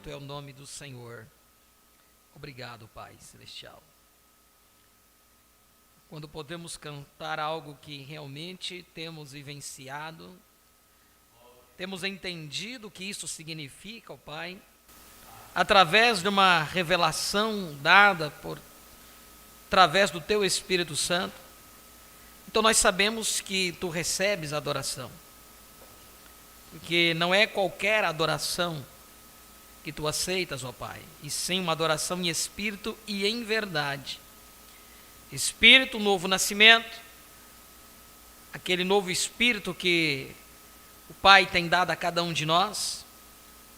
Bendito é o nome do Senhor. Obrigado, Pai Celestial. Quando podemos cantar algo que realmente temos vivenciado, temos entendido o que isso significa, ó Pai, através de uma revelação dada através do Teu Espírito Santo. Então nós sabemos que Tu recebes a adoração, porque não é qualquer adoração que Tu aceitas, ó Pai, e sim uma adoração em espírito e em verdade. Espírito, novo nascimento, aquele novo espírito que o Pai tem dado a cada um de nós,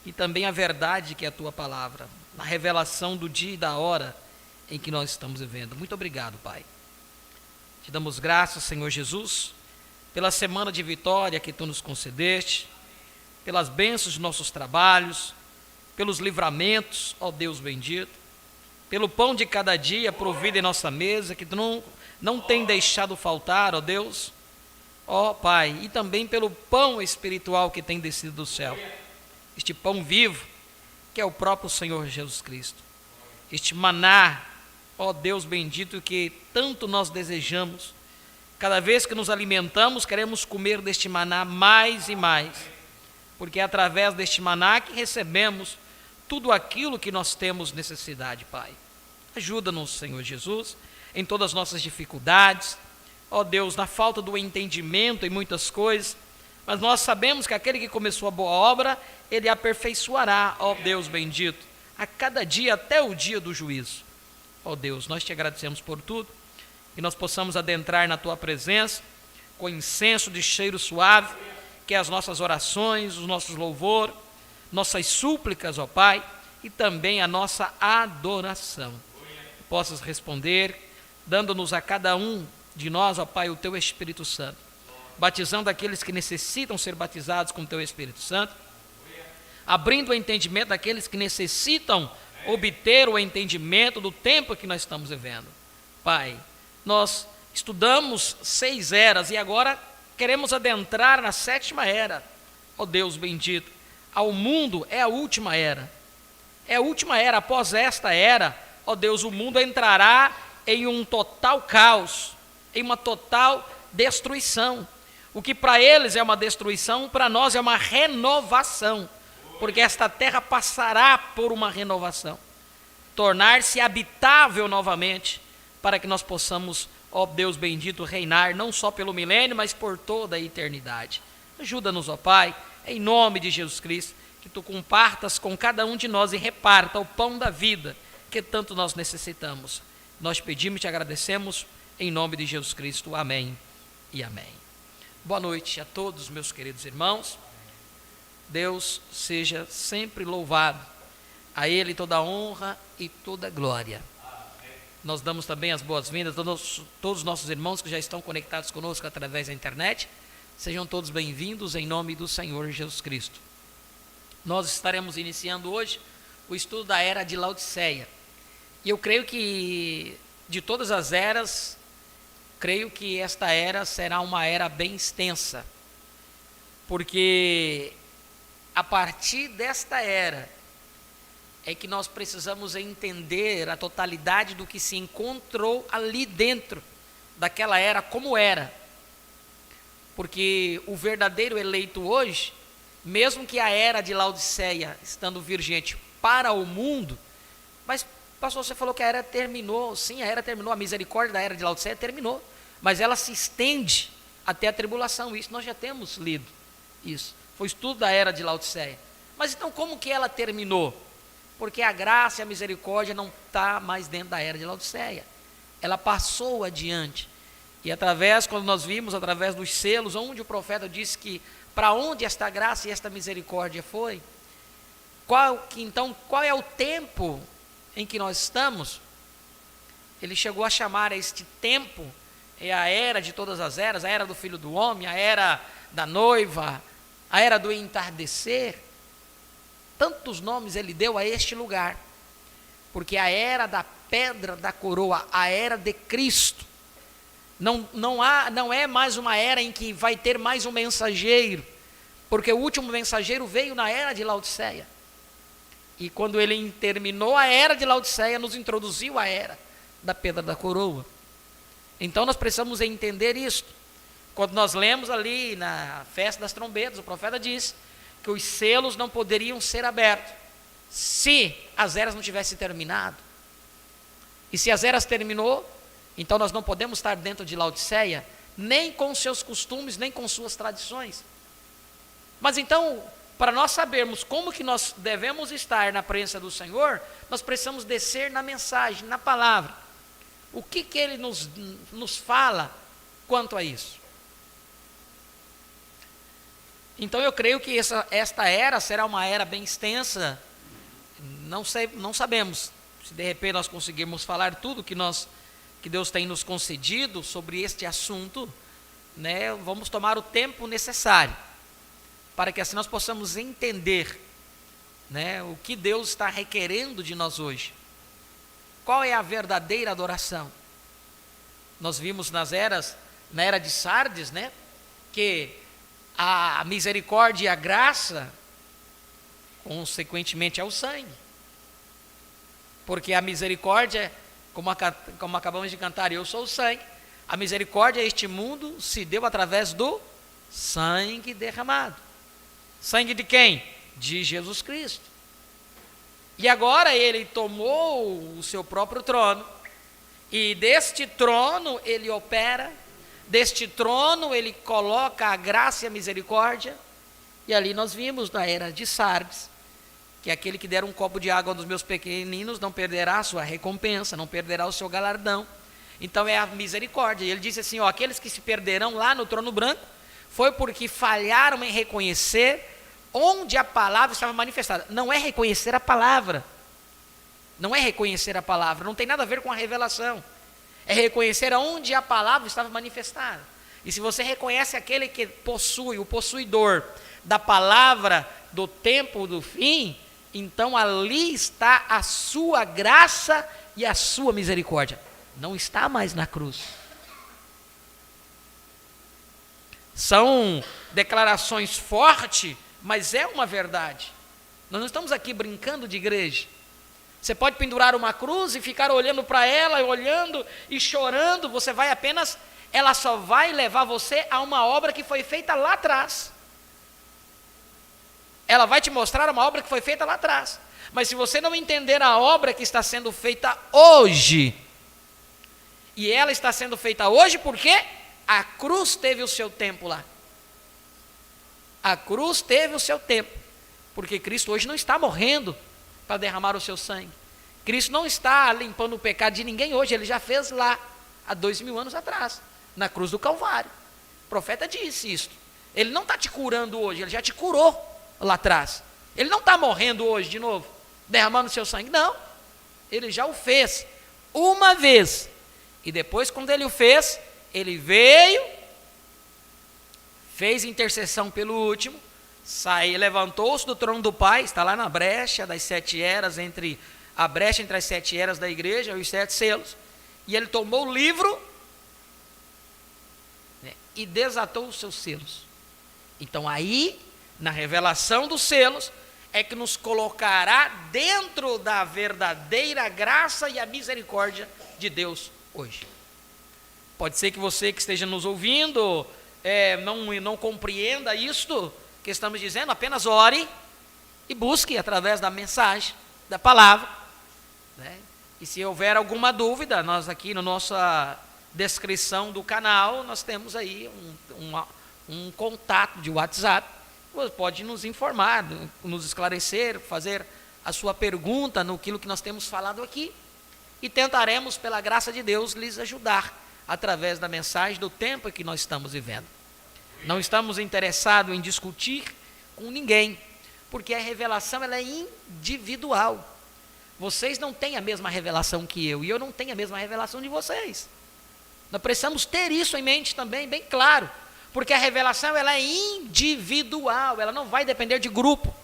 e também a verdade que é a Tua palavra, na revelação do dia e da hora em que nós estamos vivendo. Muito obrigado, Pai. Te damos graças, Senhor Jesus, pela semana de vitória que Tu nos concedeste, pelas bênçãos de nossos trabalhos, pelos livramentos, ó Deus bendito, pelo pão de cada dia provido em nossa mesa, que Tu não tem deixado faltar, ó Deus, ó Pai, e também pelo pão espiritual que tem descido do céu, este pão vivo, que é o próprio Senhor Jesus Cristo, este maná, ó Deus bendito, que tanto nós desejamos. Cada vez que nos alimentamos, queremos comer deste maná mais e mais, porque é através deste maná que recebemos tudo aquilo que nós temos necessidade, Pai. Ajuda-nos, Senhor Jesus, em todas as nossas dificuldades, ó Deus, na falta do entendimento em muitas coisas, mas nós sabemos que aquele que começou a boa obra, Ele aperfeiçoará, ó Deus bendito, a cada dia até o dia do juízo. Ó Deus, nós Te agradecemos por tudo, que nós possamos adentrar na Tua presença, com incenso de cheiro suave, que é as nossas orações, os nossos louvor, nossas súplicas, ó Pai, e também a nossa adoração. Possas responder, dando-nos a cada um de nós, ó Pai, o Teu Espírito Santo, batizando aqueles que necessitam ser batizados com o Teu Espírito Santo, abrindo o entendimento daqueles que necessitam obter o entendimento do tempo que nós estamos vivendo. Pai, nós estudamos 6 eras e agora queremos adentrar na 7ª era. Ó Deus bendito, ao mundo é a última era. É a última era. Após esta era, ó Deus, o mundo entrará em um total caos, em uma total destruição. O que para eles é uma destruição, para nós é uma renovação, porque esta terra passará por uma renovação, tornar-se habitável novamente, para que nós possamos, ó Deus bendito, reinar não só pelo milênio, mas por toda a eternidade. Ajuda-nos, ó Pai, em nome de Jesus Cristo, que Tu compartas com cada um de nós e reparta o pão da vida que tanto nós necessitamos. Nós pedimos e Te agradecemos em nome de Jesus Cristo. Amém e amém. Boa noite a todos, meus queridos irmãos. Deus seja sempre louvado. A Ele toda a honra e toda a glória. Nós damos também as boas-vindas a todos os nossos irmãos que já estão conectados conosco através da internet. Sejam todos bem-vindos em nome do Senhor Jesus Cristo. Nós estaremos iniciando hoje o estudo da era de Laodiceia. E eu creio que de todas as eras, creio que esta era será uma era bem extensa, porque a partir desta era é que nós precisamos entender a totalidade do que se encontrou ali dentro daquela era, como era. Porque o verdadeiro eleito hoje, mesmo que a era de Laodiceia estando vigente para o mundo, mas pastor, você falou que a era terminou. Sim, a era terminou, a misericórdia da era de Laodiceia terminou, mas ela se estende até a tribulação. Isso nós já temos lido, isso foi o estudo da era de Laodiceia. Mas então como que ela terminou? Porque a graça e a misericórdia não está mais dentro da era de Laodiceia, ela passou adiante. E quando nós vimos através dos selos, onde o profeta disse que para onde esta graça e esta misericórdia foi, qual é o tempo em que nós estamos? Ele chegou a chamar este tempo, é a era de todas as eras, a era do Filho do Homem, a era da noiva, a era do entardecer. Tantos nomes ele deu a este lugar, porque a era da pedra da coroa, a era de Cristo, não é mais uma era em que vai ter mais um mensageiro, porque o último mensageiro veio na era de Laodiceia. E quando ele terminou a era de Laodiceia, nos introduziu à era da pedra da coroa. Então nós precisamos entender isso. Quando nós lemos ali na festa das trombetas, o profeta diz que os selos não poderiam ser abertos se as eras não tivessem terminado. E se as eras terminou, então nós não podemos estar dentro de Laodiceia, nem com seus costumes, nem com suas tradições. Mas então, para nós sabermos como que nós devemos estar na presença do Senhor, nós precisamos descer na mensagem, na palavra. O que Ele nos fala quanto a isso? Então eu creio que esta era será uma era bem extensa. Não sabemos se de repente nós conseguirmos falar tudo que Deus tem nos concedido sobre este assunto, né? Vamos tomar o tempo necessário para que assim nós possamos entender, né, o que Deus está requerendo de nós hoje. Qual é a verdadeira adoração? Nós vimos na era de Sardes, né, que a misericórdia e a graça, consequentemente, é o sangue. Porque a misericórdia, como acabamos de cantar, eu sou o sangue, a misericórdia a este mundo se deu através do sangue derramado. Sangue de quem? De Jesus Cristo. E agora ele tomou o seu próprio trono, e deste trono ele opera, deste trono ele coloca a graça e a misericórdia. E ali nós vimos na era de Sardes, que aquele que der um copo de água aos meus pequeninos não perderá a sua recompensa, não perderá o seu galardão. Então é a misericórdia. E ele disse assim, aqueles que se perderão lá no trono branco, foi porque falharam em reconhecer onde a palavra estava manifestada. Não é reconhecer a palavra. Não é reconhecer a palavra, não tem nada a ver com a revelação. É reconhecer onde a palavra estava manifestada. E se você reconhece aquele que possui, o possuidor da palavra do tempo do fim, então ali está a sua graça e a sua misericórdia. Não está mais na cruz. São declarações fortes, mas é uma verdade. Nós não estamos aqui brincando de igreja. Você pode pendurar uma cruz e ficar olhando para ela, olhando e chorando, ela só vai levar você a uma obra que foi feita lá atrás. Ela vai te mostrar uma obra que foi feita lá atrás. Mas se você não entender a obra que está sendo feita hoje, e ela está sendo feita hoje porque a cruz teve o seu tempo lá. A cruz teve o seu tempo, porque Cristo hoje não está morrendo para derramar o seu sangue. Cristo não está limpando o pecado de ninguém hoje, ele já fez lá, há 2000 anos atrás, na cruz do Calvário. O profeta disse isso. Ele não está te curando hoje, ele já te curou lá atrás. Ele não está morrendo hoje de novo, derramando o seu sangue, não. Ele já o fez uma vez. E depois, quando ele o fez, ele veio, fez intercessão pelo último, levantou-se do trono do Pai, está lá na brecha das 7 eras, a brecha entre as 7 eras da igreja e os 7 selos, e ele tomou o livro, né, e desatou os seus selos. Então aí, na revelação dos selos, é que nos colocará dentro da verdadeira graça e a misericórdia de Deus hoje. Pode ser que você que esteja nos ouvindo não compreenda isto que estamos dizendo, apenas ore e busque através da mensagem, da palavra, né? E se houver alguma dúvida, nós aqui na nossa descrição do canal, nós temos aí um contato de WhatsApp, você pode nos informar, nos esclarecer, fazer a sua pergunta naquilo que nós temos falado aqui, e tentaremos, pela graça de Deus, lhes ajudar através da mensagem do tempo que nós estamos vivendo. Não estamos interessados em discutir com ninguém, porque a revelação ela é individual. Vocês não têm a mesma revelação que eu, e eu não tenho a mesma revelação de vocês. Nós precisamos ter isso em mente também, bem claro, porque a revelação ela é individual, ela não vai depender de grupo.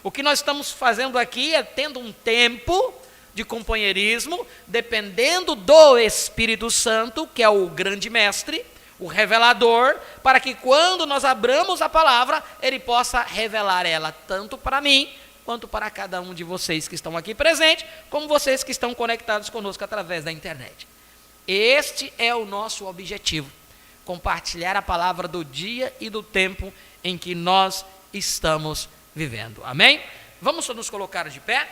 O que nós estamos fazendo aqui é tendo um tempo de companheirismo, dependendo do Espírito Santo, que é o grande mestre, o revelador, para que quando nós abramos a palavra, ele possa revelar ela tanto para mim, quanto para cada um de vocês que estão aqui presentes, como vocês que estão conectados conosco através da internet. Este é o nosso objetivo, compartilhar a palavra do dia e do tempo em que nós estamos vivendo. Amém? Vamos nos colocar de pé.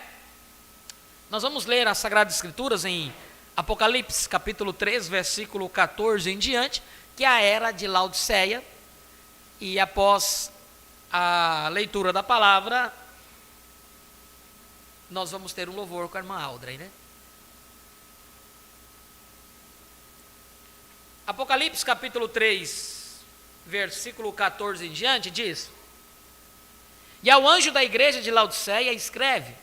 Nós vamos ler as Sagradas Escrituras em Apocalipse, capítulo 3, versículo 14 em diante, que é a era de Laodiceia. E após a leitura da palavra, nós vamos ter um louvor com a irmã Audrey, né? Apocalipse capítulo 3, versículo 14 em diante, diz: E ao anjo da igreja de Laodiceia escreve: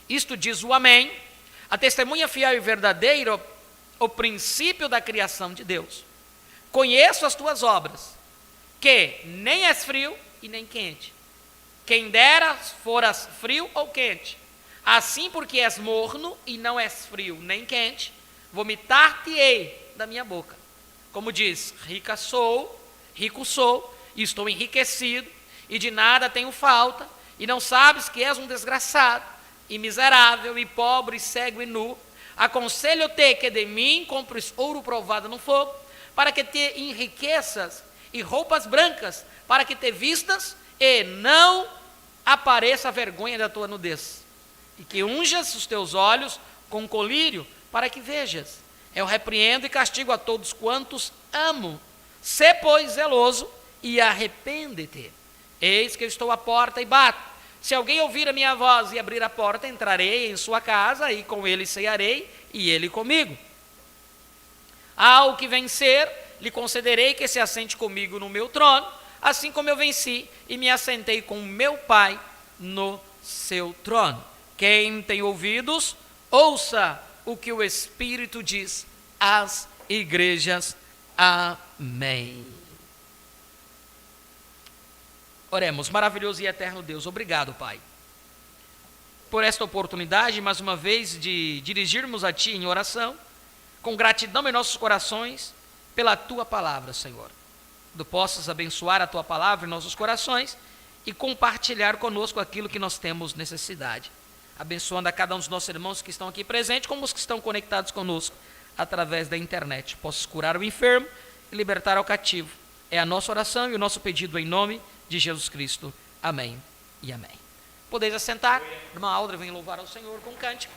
Isto diz o Amém, a testemunha fiel e verdadeira, o princípio da criação de Deus. Conheço as tuas obras, que nem és frio e nem quente. Quem dera foras frio ou quente. Assim, porque és morno e não és frio nem quente, vomitar-te-ei da minha boca. Como diz, rico sou, e estou enriquecido, e de nada tenho falta, e não sabes que és um desgraçado, e miserável, e pobre, e cego, e nu. Aconselho-te que de mim compres ouro provado no fogo, para que te enriqueças, e roupas brancas, para que te vistas, e não apareça a vergonha da tua nudez. E que unjas os teus olhos com colírio, para que vejas. Eu repreendo e castigo a todos quantos amo. Sê, pois, zeloso e arrepende-te. Eis que eu estou à porta e bato. Se alguém ouvir a minha voz e abrir a porta, entrarei em sua casa e com ele cearei e ele comigo. Ao que vencer, lhe concederei que se assente comigo no meu trono, assim como eu venci e me assentei com meu Pai no seu trono. Quem tem ouvidos, ouça o que o Espírito diz às igrejas. Amém. Oremos. Maravilhoso e eterno Deus, obrigado, Pai, por esta oportunidade, mais uma vez, de dirigirmos a Ti em oração, com gratidão em nossos corações, pela Tua palavra, Senhor. Tu possas abençoar a Tua palavra em nossos corações e compartilhar conosco aquilo que nós temos necessidade. Abençoando a cada um dos nossos irmãos que estão aqui presentes, como os que estão conectados conosco através da internet. Possas curar o enfermo e libertar ao cativo. É a nossa oração e o nosso pedido em nome de Jesus Cristo. Amém e amém. Podeis assentar. Irmã Audrey vem louvar ao Senhor com cântico.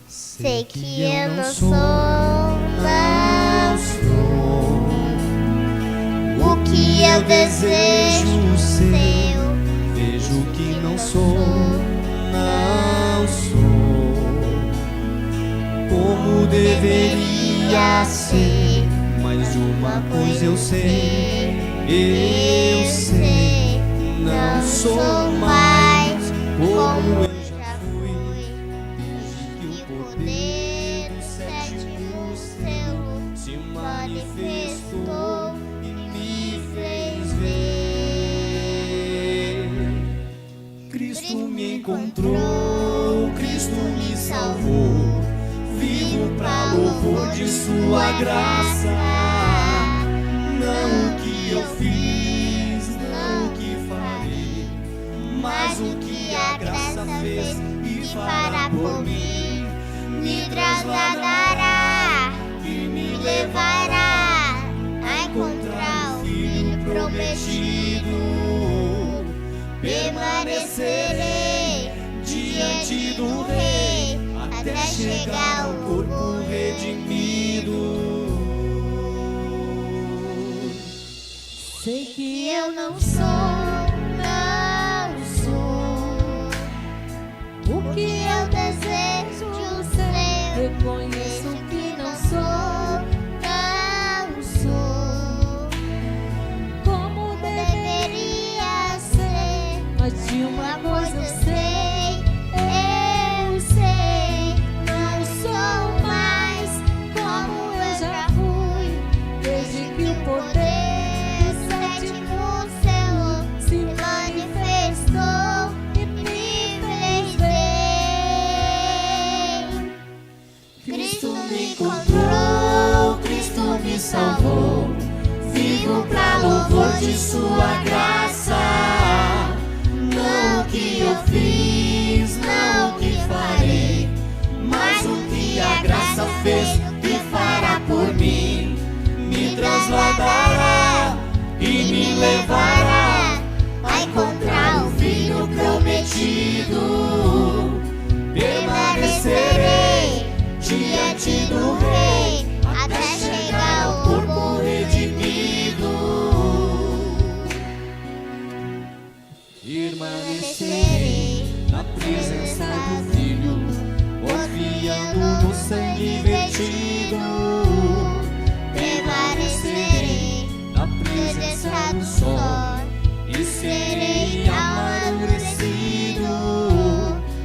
Sei que eu não sou, não sou o que eu desejo ser. Vejo que não sou, não sou como deveria ser. Mas de uma coisa eu sei, não sou mais como eu já fui. Desde que o poder do sétimo selo se manifestou e me fez ver. Cristo me encontrou, Cristo me salvou. Vivo pra louvor de sua graça. Não o que eu fiz, não o que farei, mas o que a graça fez e fará por mim. Me trasladará e me levará a encontrar o Filho prometido. Permanecerei diante do Rei até chegar ao corpo redimido. Sei que eu não sou, não que eu desejo ser. Reconheço que não sou, não sou como deveria ser. Mas de uma coisa eu sei, não sou mais como eu já fui. Desde que o poder sétimo céu se manifestou e me fez bem. Cristo me encontrou, Cristo me salvou. Vivo pra louvor de sua graça. Não o que eu fiz, não o que farei, mas o que a graça fez e fará por mim. Me trasladará e me levará a encontrar o Filho prometido. Permanecerei diante do Rei até chegar ao corpo redimido. Permanecerei na presença do Filho, confiando no sangue vertido. Permanecerei na presença do sol e serei amadurecido.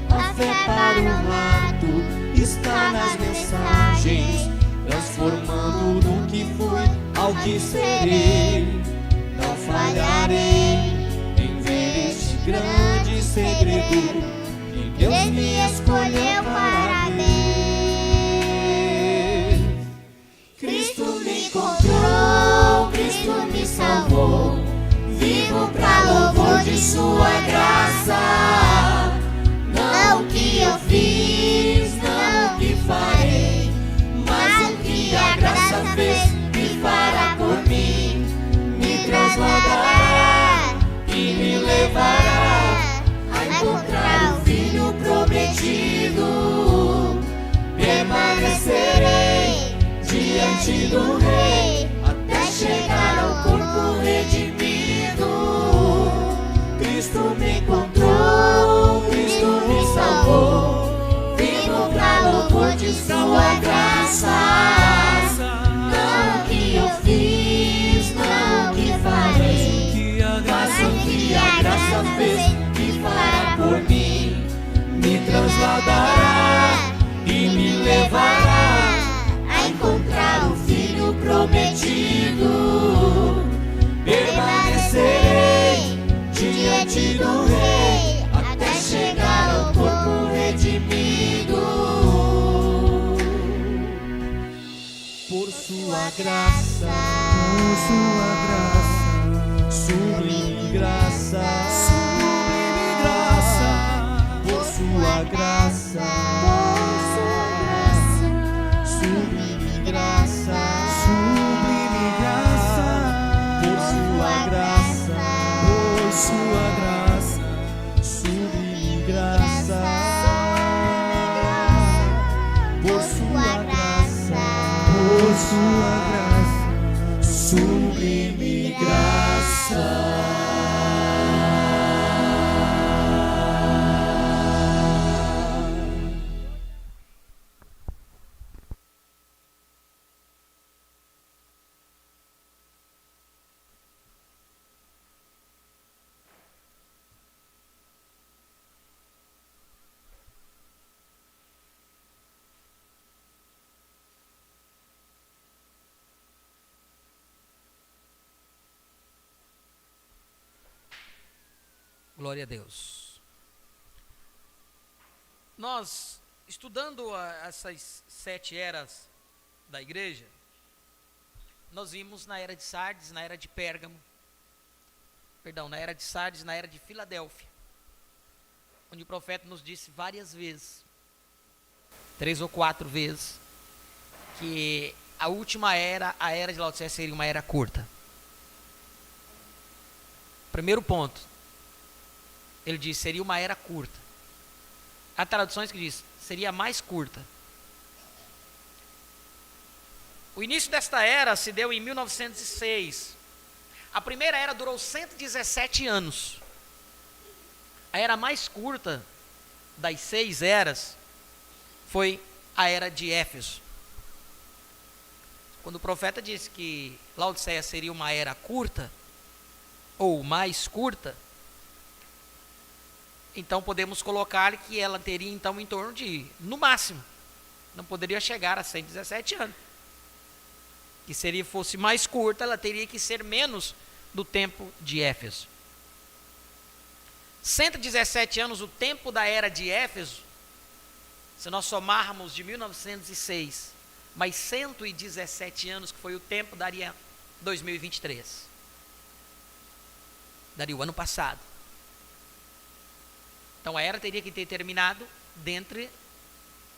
A fé para o rato está nas mensagens, transformando no que fui ao que serei. Não falharei em ver este grande segredo que Deus me escolheu para ver. Cristo me encontrou, Cristo me salvou. Vivo pra louvor de sua graça. Não o que eu fiz, não o que farei, mas o que a graça fez e fará por mim. Me trasladará e me levará a encontrar o Filho prometido. Permanecerei diante do Rei até chegar ao corpo redimido. Cristo me encontrou, Cristo me salvou. Vivo pra louvor de sua graça. Não o que eu fiz, não o que farei, mas o que a graça fez e fará por mim. Me trasladará e me levará a encontrar o Filho prometido. Permanecerei diante do Rei até chegar ao corpo redimido. Por sua graça, sublime graça, por sua graça, sublime graça, por sua graça, sublime graça, por sua graça, sublime graça. Glória a Deus. Nós, estudando essas 7 eras da igreja, nós vimos na era de Sardes, na era de Pérgamo, na era de Sardes, na era de Filadélfia, onde o profeta nos disse várias vezes, 3 ou 4 vezes, que a última era, a era de Laodiceia, seria uma era curta. Primeiro ponto, ele diz, seria uma era curta. Há traduções que diz, seria mais curta. O início desta era se deu em 1906. A primeira era durou 117 anos. A era mais curta das 6 eras foi a era de Éfeso. Quando o profeta disse que Laodiceia seria uma era curta, ou mais curta, então podemos colocar que ela teria então em torno de, no máximo, não poderia chegar a 117 anos. Que fosse mais curta, ela teria que ser menos do tempo de Éfeso. 117 anos, o tempo da era de Éfeso, se nós somarmos de 1906, mais 117 anos, que foi o tempo, daria 2023. Daria o ano passado. Então a era teria que ter terminado dentro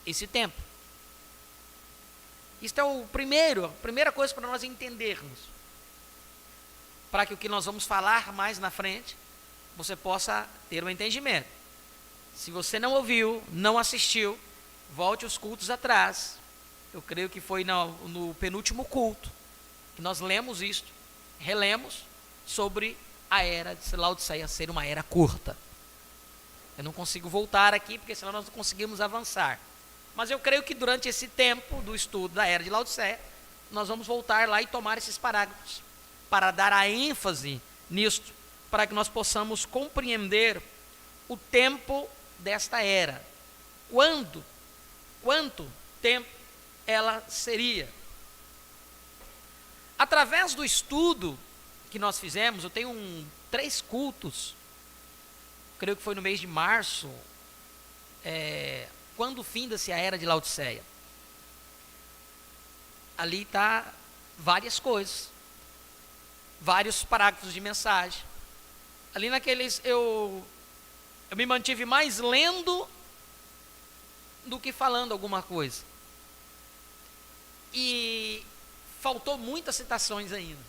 esse tempo. Isto é a primeira coisa para nós entendermos. Para que o que nós vamos falar mais na frente, você possa ter um entendimento. Se você não ouviu, não assistiu, volte os cultos atrás. Eu creio que foi no penúltimo culto que nós lemos isto, relemos sobre a era de Laodiceia ser uma era curta. Eu não consigo voltar aqui, porque senão nós não conseguimos avançar. Mas eu creio que durante esse tempo do estudo da era de Laodiceia, nós vamos voltar lá e tomar esses parágrafos, para dar a ênfase nisto, para que nós possamos compreender o tempo desta era. Quanto tempo ela seria. Através do estudo que nós fizemos, eu tenho 3 cultos, creio que foi no mês de março, quando finda-se a era de Laodiceia. Ali está várias coisas, vários parágrafos de mensagem. Ali naqueles, eu me mantive mais lendo do que falando alguma coisa. E faltou muitas citações ainda.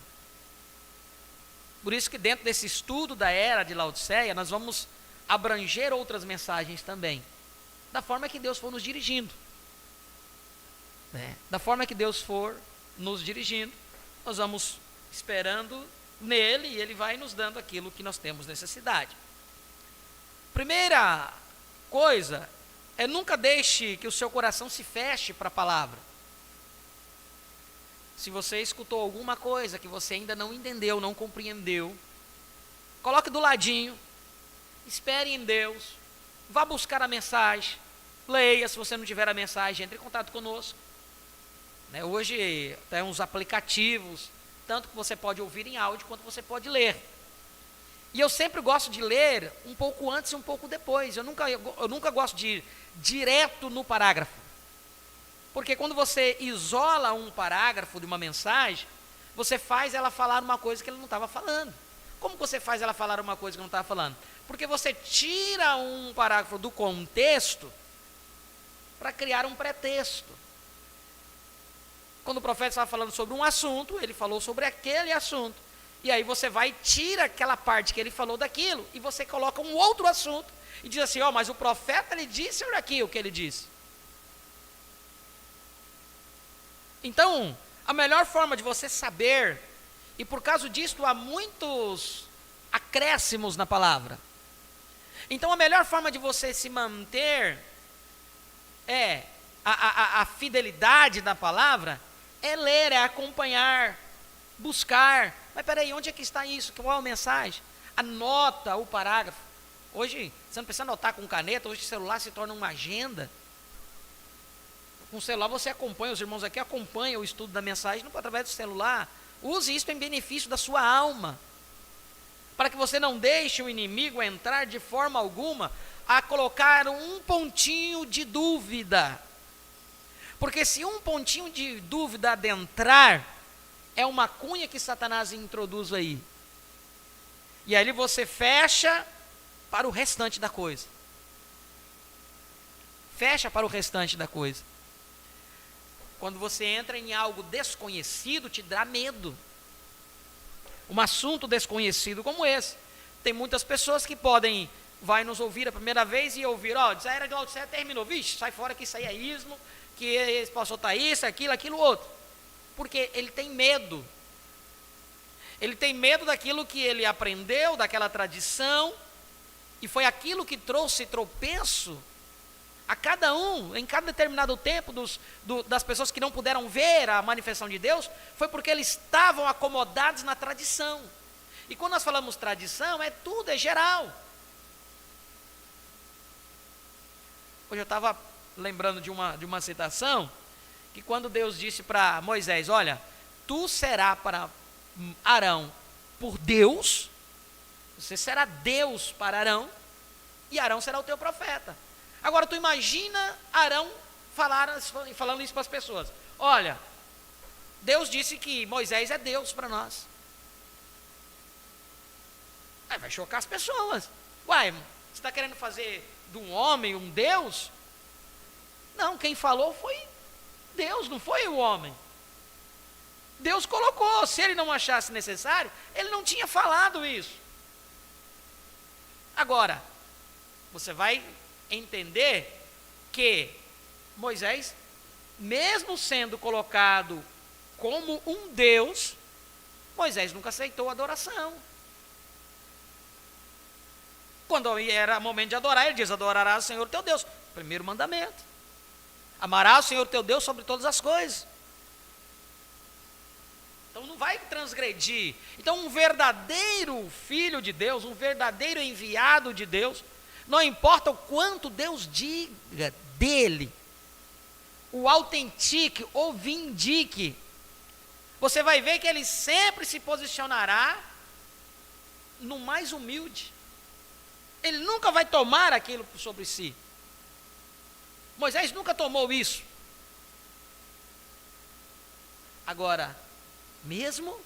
Por isso que dentro desse estudo da era de Laodiceia, nós vamos abranger outras mensagens também, da forma que Deus for nos dirigindo. Da forma que Deus for nos dirigindo, nós vamos esperando nele e ele vai nos dando aquilo que nós temos necessidade. Primeira coisa é nunca deixe que o seu coração se feche para a palavra. Se você escutou alguma coisa que você ainda não entendeu, não compreendeu, coloque do ladinho, espere em Deus, vá buscar a mensagem, leia. Se você não tiver a mensagem, entre em contato conosco. Hoje tem uns aplicativos, tanto que você pode ouvir em áudio, quanto você pode ler. E eu sempre gosto de ler um pouco antes e um pouco depois. Eu nunca gosto de ir direto no parágrafo. Porque quando você isola um parágrafo de uma mensagem, você faz ela falar uma coisa que ela não estava falando. Como você faz ela falar uma coisa que não estava falando? Porque você tira um parágrafo do contexto para criar um pretexto. Quando o profeta estava falando sobre um assunto, ele falou sobre aquele assunto. E aí você vai e tira aquela parte que ele falou daquilo, e você coloca um outro assunto, e diz assim, mas o profeta ele disse aqui o que ele disse. Então, a melhor forma de você saber, e por causa disso há muitos acréscimos na palavra. Então a melhor forma de você se manter a fidelidade da palavra é ler, é acompanhar, buscar. Mas peraí, onde é que está isso? Qual é a mensagem? Anota o parágrafo. Hoje, você não precisa anotar com caneta, hoje o celular se torna uma agenda. Com o celular você acompanha, os irmãos aqui acompanham o estudo da mensagem através do celular. Use isso em benefício da sua alma, para que você não deixe o inimigo entrar de forma alguma a colocar um pontinho de dúvida. Porque se um pontinho de dúvida adentrar, é uma cunha que Satanás introduz aí. E ali você fecha para o restante da coisa. Fecha para o restante da coisa. Quando você entra em algo desconhecido, te dá medo. Um assunto desconhecido como esse. Tem muitas pessoas que vai nos ouvir a primeira vez e ouvir, a era de Laodiceia terminou, vixe, sai fora que isso aí é ismo, que esse pastor está isso, aquilo, outro. Porque ele tem medo. Ele tem medo daquilo que ele aprendeu, daquela tradição, e foi aquilo que trouxe tropeço a cada um, em cada determinado tempo, das pessoas que não puderam ver a manifestação de Deus, foi porque eles estavam acomodados na tradição. E quando nós falamos tradição, é tudo, é geral. Hoje eu estava lembrando de uma citação, que quando Deus disse para Moisés, olha, tu será para Arão por Deus, você será Deus para Arão, e Arão será o teu profeta. Agora tu imagina Arão falando isso para as pessoas. Olha, Deus disse que Moisés é Deus para nós. Aí vai chocar as pessoas. Uai, você está querendo fazer de um homem um Deus? Não, quem falou foi Deus, não foi o homem. Deus colocou, se ele não achasse necessário, ele não tinha falado isso. Agora, você vai entender que Moisés, mesmo sendo colocado como um Deus, Moisés nunca aceitou a adoração. Quando era momento de adorar, ele diz, adorarás o Senhor teu Deus. Primeiro mandamento. Amarás o Senhor teu Deus sobre todas as coisas. Então não vai transgredir. Então um verdadeiro filho de Deus, um verdadeiro enviado de Deus, não importa o quanto Deus diga dele, o autentique ou vindique, você vai ver que ele sempre se posicionará no mais humilde. Ele nunca vai tomar aquilo sobre si. Moisés nunca tomou isso. Agora, mesmo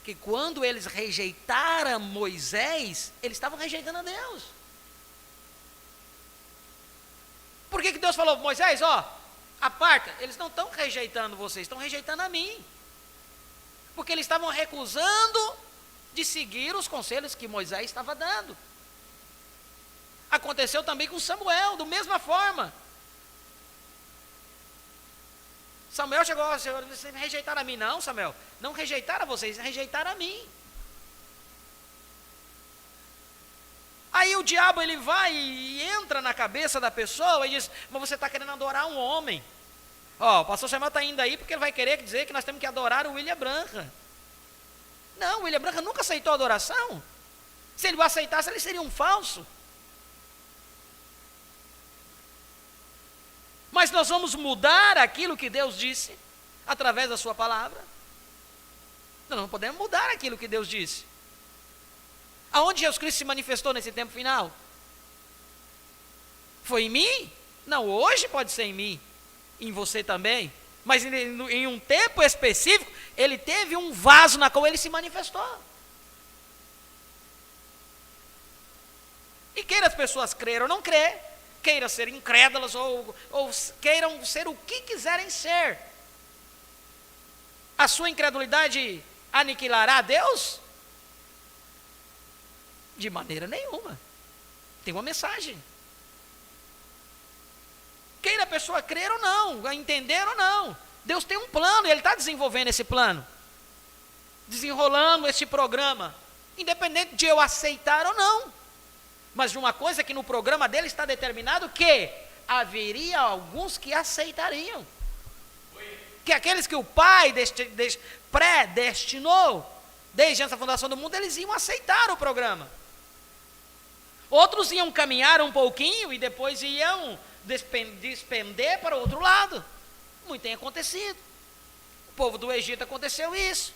que quando eles rejeitaram Moisés, eles estavam rejeitando a Deus. Por que Deus falou, Moisés, aparta, eles não estão rejeitando vocês, estão rejeitando a mim. Porque eles estavam recusando de seguir os conselhos que Moisés estava dando. Aconteceu também com Samuel, da mesma forma. Samuel chegou ao Senhor, vocês rejeitaram a mim. Não, Samuel, não rejeitaram a vocês, rejeitaram a mim. Aí o diabo ele vai e entra na cabeça da pessoa e diz, mas você está querendo adorar um homem. O pastor Samuel está indo aí porque ele vai querer dizer que nós temos que adorar o William Branham. Não, o William Branham nunca aceitou a adoração. Se ele o aceitasse, ele seria um falso. Mas nós vamos mudar aquilo que Deus disse, através da sua palavra. Nós não podemos mudar aquilo que Deus disse. Aonde Jesus Cristo se manifestou nesse tempo final? Foi em mim? Não, hoje pode ser em mim, em você também. Mas em um tempo específico, ele teve um vaso na qual ele se manifestou. E queira as pessoas crer ou não crer, queiram ser incrédulas ou queiram ser o que quiserem ser, a sua incredulidade aniquilará Deus? De maneira nenhuma. Tem uma mensagem. Queira a pessoa crer ou não, entender ou não, Deus tem um plano e Ele está desenvolvendo esse plano, desenrolando esse programa, independente de eu aceitar ou não. Mas de uma coisa que no programa dele está determinado que haveria alguns que aceitariam. Que aqueles que o Pai predestinou, desde antes da fundação do mundo, eles iam aceitar o programa. Outros iam caminhar um pouquinho e depois iam despender para o outro lado. Muito tem acontecido. O povo do Egito aconteceu isso.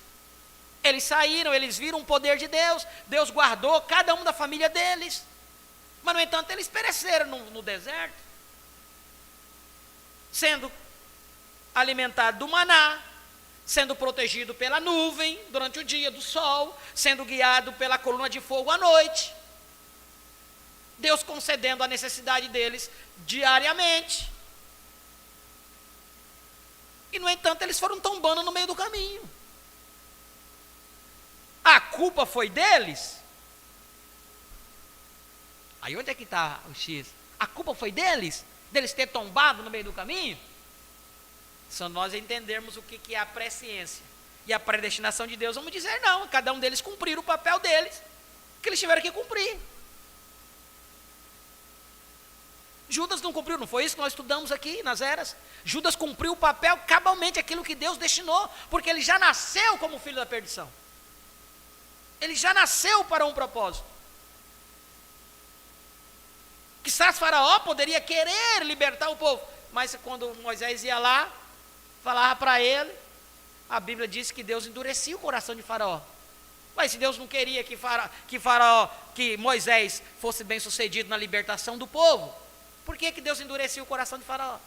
Eles saíram, eles viram o poder de Deus. Deus guardou cada um da família deles. Mas, no entanto, eles pereceram no deserto, sendo alimentado do maná, sendo protegido pela nuvem durante o dia, do sol, sendo guiado pela coluna de fogo à noite. Deus concedendo a necessidade deles diariamente. E, no entanto, eles foram tombando no meio do caminho. A culpa foi deles? Aí onde é que está o X? A culpa foi deles ter tombado no meio do caminho? Se nós entendermos o que é a presciência e a predestinação de Deus, vamos dizer não, cada um deles cumpriram o papel deles, que eles tiveram que cumprir. Judas não cumpriu, não foi isso que nós estudamos aqui nas eras? Judas cumpriu o papel cabalmente, aquilo que Deus destinou, porque ele já nasceu como filho da perdição. Ele já nasceu para um propósito. Quizás Faraó poderia querer libertar o povo, mas quando Moisés ia lá, falava para ele, a Bíblia diz que Deus endurecia o coração de Faraó. Mas se Deus não queria que Moisés fosse bem sucedido na libertação do povo, por que Deus endurecia o coração de Faraó?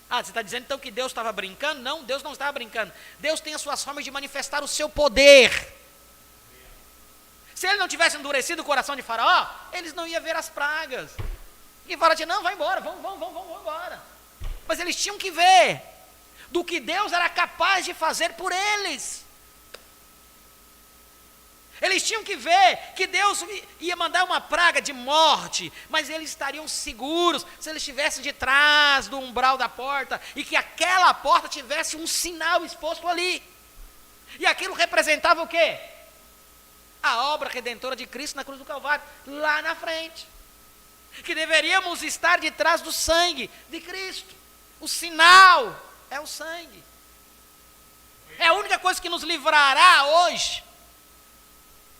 Você está dizendo então que Deus estava brincando? Não, Deus não estava brincando. Deus tem as suas formas de manifestar o seu poder. Se ele não tivesse endurecido o coração de Faraó, eles não iam ver as pragas. E Faraó dizia, não, vai embora, vamos embora. Mas eles tinham que ver do que Deus era capaz de fazer por eles. Eles tinham que ver que Deus ia mandar uma praga de morte, mas eles estariam seguros se eles estivessem de trás do umbral da porta e que aquela porta tivesse um sinal exposto ali. E aquilo representava o quê? A obra redentora de Cristo na cruz do Calvário, lá na frente. Que deveríamos estar de trás do sangue de Cristo. O sinal é o sangue. É a única coisa que nos livrará hoje.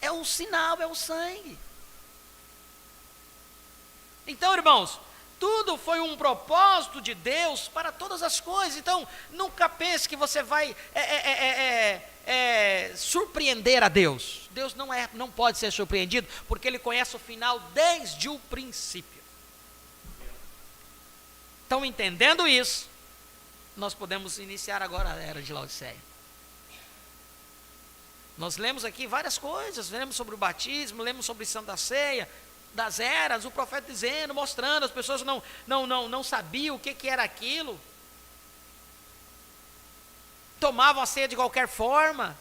É o sinal, é o sangue. Então, irmãos, tudo foi um propósito de Deus para todas as coisas. Então, nunca pense que você vai surpreender a Deus. Deus não pode ser surpreendido, porque Ele conhece o final desde o princípio. Então, entendendo isso, nós podemos iniciar agora a era de Laodiceia. Nós lemos aqui várias coisas, lemos sobre o batismo, lemos sobre Santa Ceia, das eras, o profeta dizendo, mostrando, as pessoas não sabiam o que era aquilo, tomavam a ceia de qualquer forma,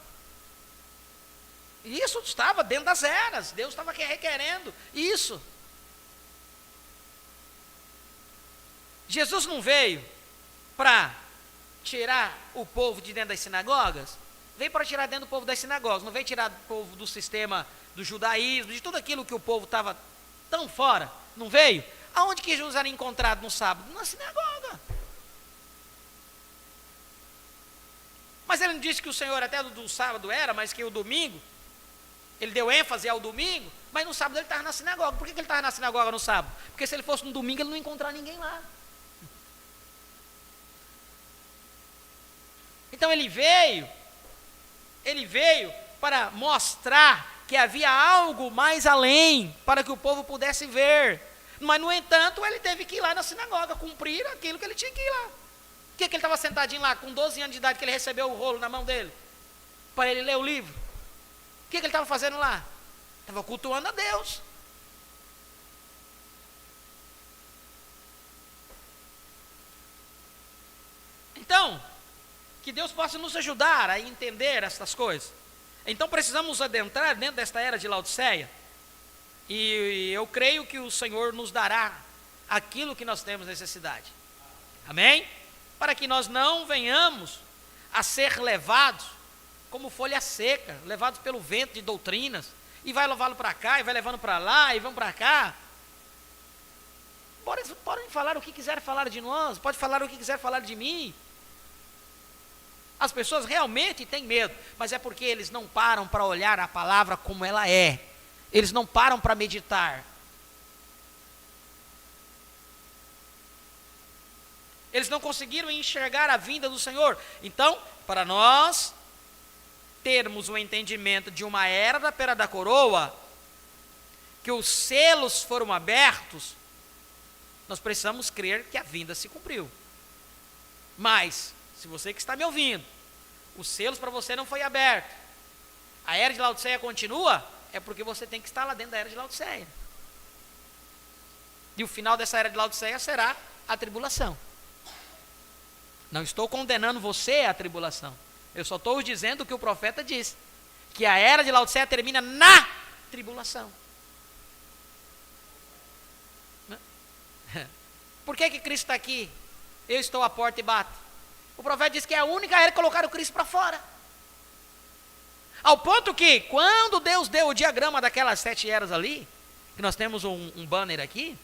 e isso estava dentro das eras, Deus estava requerendo isso. Jesus não veio para tirar o povo de dentro das sinagogas, veio para tirar dentro do povo das sinagogas, não veio tirar o povo do sistema do judaísmo, de tudo aquilo que o povo estava tão fora, não veio? Aonde que Jesus era encontrado no sábado? Na sinagoga. Mas ele não disse que o Senhor até do sábado era, mas que o domingo, ele deu ênfase ao domingo, mas no sábado ele estava na sinagoga. Por que ele estava na sinagoga no sábado? Porque se ele fosse no domingo, ele não ia encontrar ninguém lá. Então ele veio para mostrar que havia algo mais além, para que o povo pudesse ver. Mas, no entanto, ele teve que ir lá na sinagoga, cumprir aquilo que ele tinha que ir lá. Por que ele estava sentadinho lá, com 12 anos de idade, que ele recebeu o rolo na mão dele? Para ele ler o livro. O que ele estava fazendo lá? Estava cultuando a Deus. Então, que Deus possa nos ajudar a entender estas coisas. Então precisamos adentrar dentro desta era de Laodiceia, e eu creio que o Senhor nos dará aquilo que nós temos necessidade. Amém? Para que nós não venhamos a ser levados como folha seca, levados pelo vento de doutrinas, e vai levá-lo para cá, e vai levando para lá, e vão para cá. Podem falar o que quiser falar de nós, pode falar o que quiser falar de mim. As pessoas realmente têm medo, mas é porque eles não param para olhar a palavra como ela é. Eles não param para meditar. Eles não conseguiram enxergar a vinda do Senhor. Então, para nós termos o entendimento de uma era da pera da coroa, que os selos foram abertos, nós precisamos crer que a vinda se cumpriu. Mas se você que está me ouvindo, os selos para você não foi aberto, a era de Laodiceia continua, é porque você tem que estar lá dentro da era de Laodiceia. E o final dessa era de Laodiceia será a tribulação. Não estou condenando você à tribulação. Eu só estou dizendo o que o profeta disse, que a era de Laodiceia termina na tribulação. Por que Cristo está aqui? Eu estou à porta e bato. O profeta diz que é a única era que colocaram o Cristo para fora. Ao ponto que, quando Deus deu o diagrama daquelas 7 eras ali, que nós temos um banner aqui,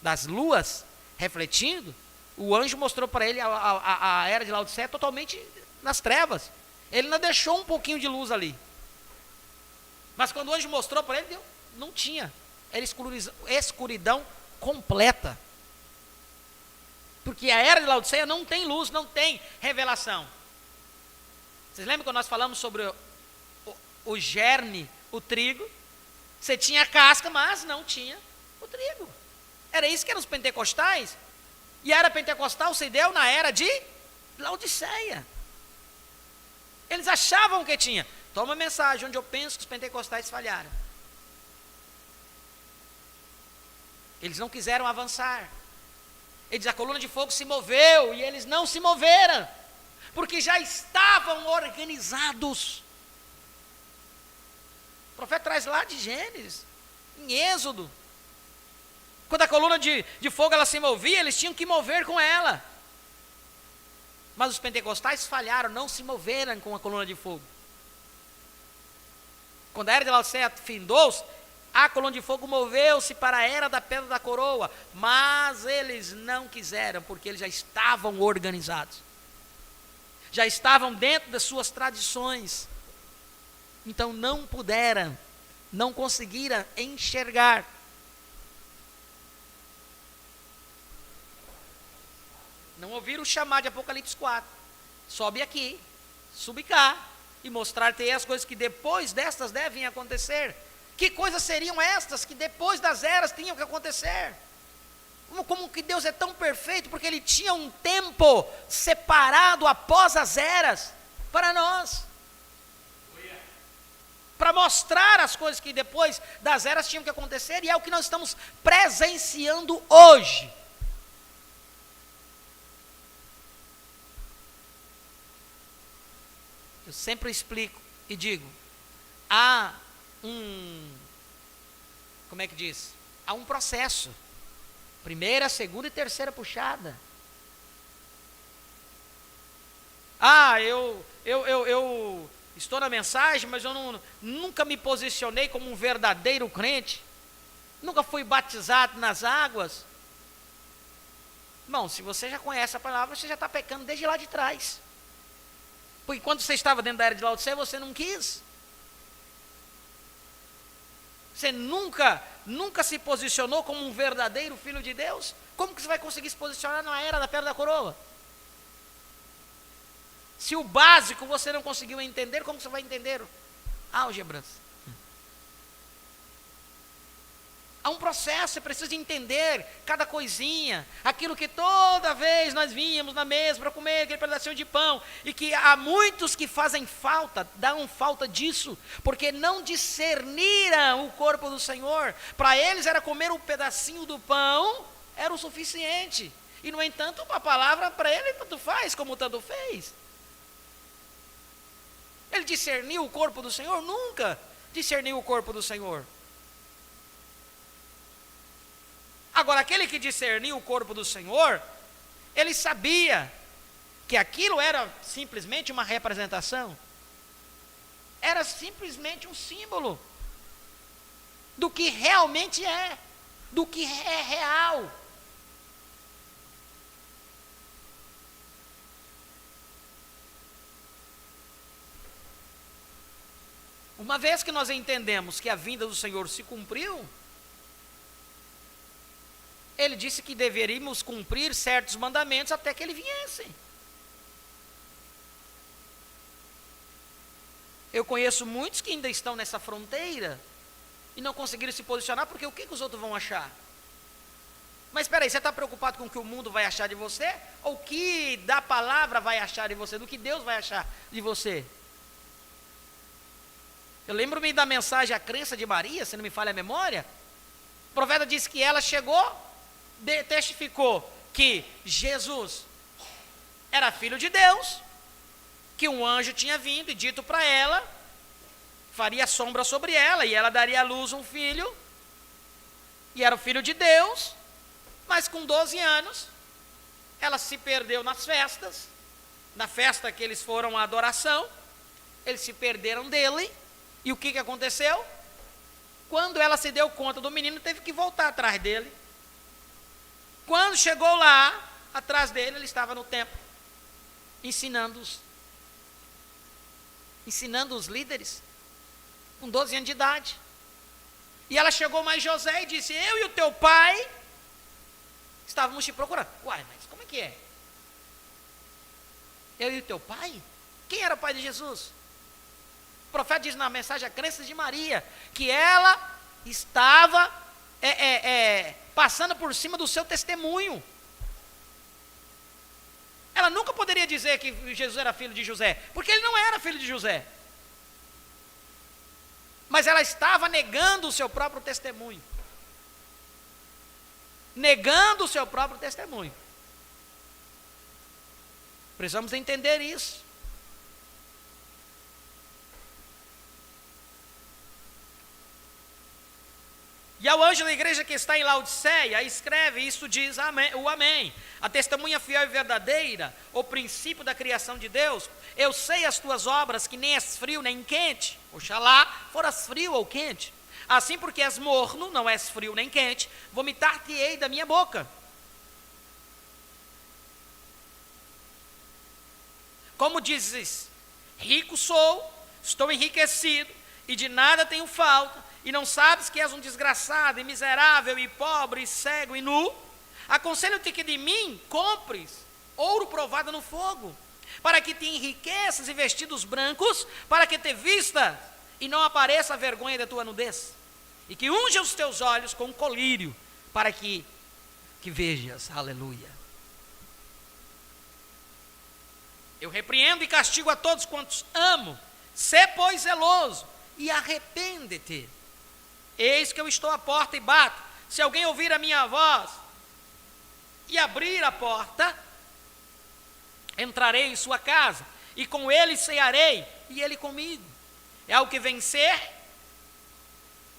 das luas refletindo, o anjo mostrou para ele a era de Laodiceia totalmente nas trevas. Ele não deixou um pouquinho de luz ali. Mas quando o anjo mostrou para ele, não tinha. Era escuridão completa. Porque a era de Laodiceia não tem luz, não tem revelação. Vocês lembram quando nós falamos sobre o germe, o trigo? Você tinha casca, mas não tinha o trigo. Era isso que eram os pentecostais. E a era pentecostal se deu na era de Laodiceia. Eles achavam que tinha. Toma a mensagem onde eu penso que os pentecostais falharam. Eles não quiseram avançar. Ele diz, a coluna de fogo se moveu, e eles não se moveram, porque já estavam organizados. O profeta traz lá de Gênesis, em Êxodo, quando a coluna de fogo ela se movia, eles tinham que mover com ela. Mas os pentecostais falharam, não se moveram com a coluna de fogo. Quando a era de Laodiceia findou-se, a coluna de fogo moveu-se para a era da pedra da coroa, mas eles não quiseram, porque eles já estavam organizados, já estavam dentro das suas tradições, então não puderam, não conseguiram enxergar. Não ouviram o chamado de Apocalipse 4, sobe aqui, sube cá, e mostrar-te as coisas que depois destas devem acontecer. Que coisas seriam estas que depois das eras tinham que acontecer? Como que Deus é tão perfeito, porque Ele tinha um tempo separado após as eras para nós, para mostrar as coisas que depois das eras tinham que acontecer, e é o que nós estamos presenciando hoje. Eu sempre explico e digo, há como é que diz? Há um processo, primeira, segunda e terceira puxada. Eu estou na mensagem, mas eu nunca me posicionei como um verdadeiro crente, nunca fui batizado nas águas. Irmão, se você já conhece a palavra, você já está pecando desde lá de trás, porque quando você estava dentro da era de Laodiceia, você não quis. Você nunca se posicionou como um verdadeiro filho de Deus. Como que você vai conseguir se posicionar na era da pedra da coroa? Se o básico você não conseguiu entender, como você vai entender álgebras? Há um processo, você precisa entender cada coisinha, aquilo que toda vez nós vínhamos na mesa para comer aquele pedacinho de pão, e que há muitos que fazem falta, dão falta disso, porque não discerniram o corpo do Senhor. Para eles era comer um pedacinho do pão, era o suficiente, e no entanto a palavra para ele tanto faz como tanto fez. Ele discerniu o corpo do Senhor? Nunca discerniu o corpo do Senhor. Agora, aquele que discerniu o corpo do Senhor, ele sabia que aquilo era simplesmente uma representação, era simplesmente um símbolo do que realmente é, do que é real. Uma vez que nós entendemos que a vinda do Senhor se cumpriu, Ele disse que deveríamos cumprir certos mandamentos até que Ele viesse. Eu conheço muitos que ainda estão nessa fronteira e não conseguiram se posicionar, porque o que os outros vão achar? Mas espera aí, você está preocupado com o que o mundo vai achar de você? Ou o que da palavra vai achar de você? Do que Deus vai achar de você? Eu lembro-me da mensagem A Crença de Maria, se não me falha a memória. O profeta disse que ela chegou, testificou que Jesus era filho de Deus, que um anjo tinha vindo e dito para ela, faria sombra sobre ela, e ela daria à luz um filho, e era o filho de Deus, mas com 12 anos, ela se perdeu nas festas, na festa que eles foram à adoração, eles se perderam dele, e o que aconteceu? Quando ela se deu conta do menino, teve que voltar atrás dele. Quando chegou lá, atrás dele, ele estava no templo, ensinando os líderes, com 12 anos de idade. E ela chegou mais José e disse: eu e o teu pai estávamos te procurando. Uai, mas como é que é? Eu e o teu pai? Quem era o pai de Jesus? O profeta diz na mensagem A Crença de Maria, que ela estava passando por cima do seu testemunho. Ela nunca poderia dizer que Jesus era filho de José, porque ele não era filho de José. Mas ela estava negando o seu próprio testemunho. Negando o seu próprio testemunho. Precisamos entender isso. E ao anjo da igreja que está em Laodiceia, escreve, isso diz o amém. A testemunha fiel e verdadeira, o princípio da criação de Deus. Eu sei as tuas obras, que nem és frio nem quente. Oxalá foras frio ou quente. Assim, porque és morno, não és frio nem quente, vomitar-te-ei da minha boca. Como dizes, rico sou, estou enriquecido, e de nada tenho falta, e não sabes que és um desgraçado, e miserável, e pobre, e cego, e nu? Aconselho-te que de mim compres ouro provado no fogo, para que te enriqueças e vestidos brancos, para que te vista e não apareça a vergonha da tua nudez, e que unja os teus olhos com colírio, para que vejas. Aleluia. Eu repreendo e castigo a todos quantos amo. Sê, pois, zeloso e arrepende-te. Eis que eu estou à porta e bato. Se alguém ouvir a minha voz e abrir a porta, entrarei em sua casa, e com ele cearei, e ele comigo. É ao que vencer,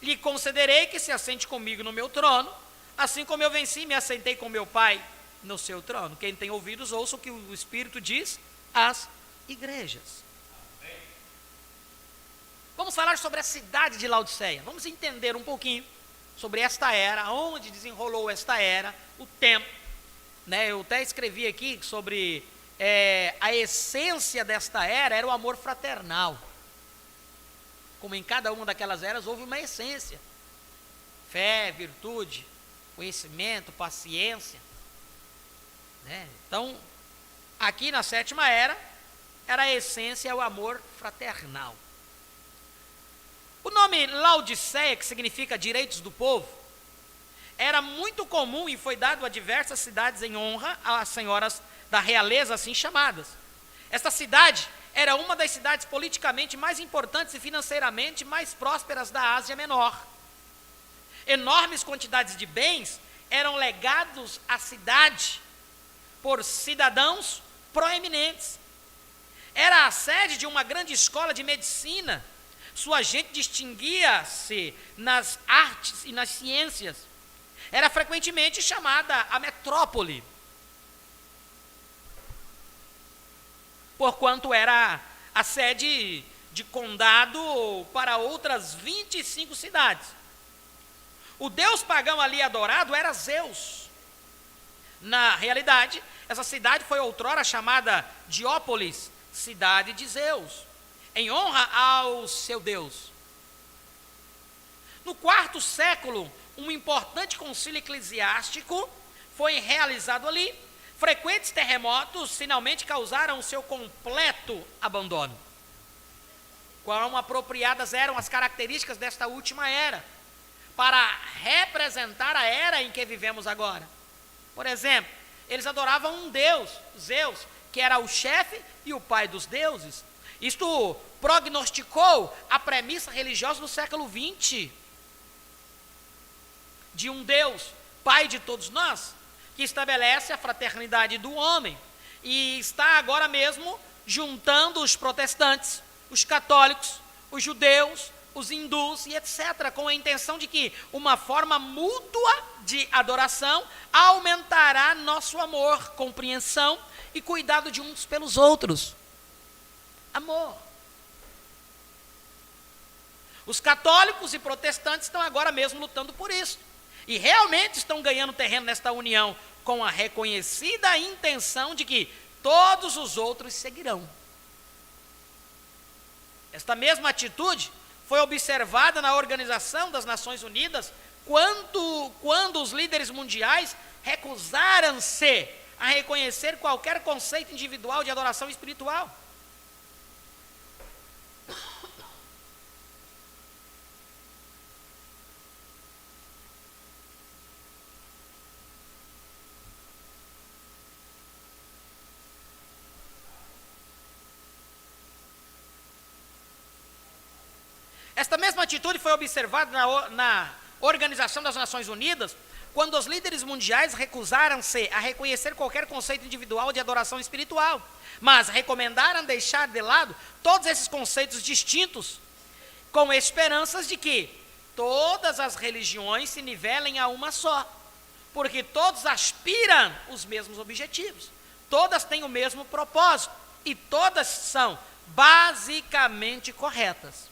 lhe concederei que se assente comigo no meu trono, assim como eu venci e me assentei com meu Pai no seu trono. Quem tem ouvidos, ouça o que o Espírito diz às igrejas. Vamos falar sobre a cidade de Laodiceia. Vamos entender um pouquinho sobre esta era, onde desenrolou esta era, o tempo. Eu até escrevi aqui sobre a essência desta era o amor fraternal. Como em cada uma daquelas eras houve uma essência. Fé, virtude, conhecimento, paciência. Então, aqui na sétima era a essência, o amor fraternal. O nome Laodiceia, que significa direitos do povo, era muito comum e foi dado a diversas cidades em honra às senhoras da realeza assim chamadas. Esta cidade era uma das cidades politicamente mais importantes e financeiramente mais prósperas da Ásia Menor. Enormes quantidades de bens eram legados à cidade por cidadãos proeminentes. Era a sede de uma grande escola de medicina. Sua gente distinguia-se nas artes e nas ciências. Era frequentemente chamada a metrópole, porquanto era a sede de condado para outras 25 cidades. O deus pagão ali adorado era Zeus. Na realidade, essa cidade foi outrora chamada Diópolis, cidade de Zeus, em honra ao seu Deus. No quarto século, um importante concílio eclesiástico foi realizado ali. Frequentes terremotos finalmente causaram o seu completo abandono. Quão apropriadas eram as características desta última era para representar a era em que vivemos agora. Por exemplo, eles adoravam um deus, Zeus, que era o chefe e o pai dos deuses. Isto prognosticou a premissa religiosa do século XX, de um Deus, pai de todos nós, que estabelece a fraternidade do homem, e está agora mesmo juntando os protestantes, os católicos, os judeus, os hindus e etc., com a intenção de que uma forma mútua de adoração aumentará nosso amor, compreensão e cuidado de uns pelos outros. Amor. Os católicos e protestantes estão agora mesmo lutando por isso. E realmente estão ganhando terreno nesta união, com a reconhecida intenção de que todos os outros seguirão. Esta mesma atitude foi observada na Organização das Nações Unidas, quando os líderes mundiais recusaram-se a reconhecer qualquer conceito individual de adoração espiritual. Esta mesma atitude foi observada na Organização das Nações Unidas, quando os líderes mundiais recusaram-se a reconhecer qualquer conceito individual de adoração espiritual, mas recomendaram deixar de lado todos esses conceitos distintos, com esperanças de que todas as religiões se nivelem a uma só, porque todos aspiram os mesmos objetivos, todas têm o mesmo propósito e todas são basicamente corretas.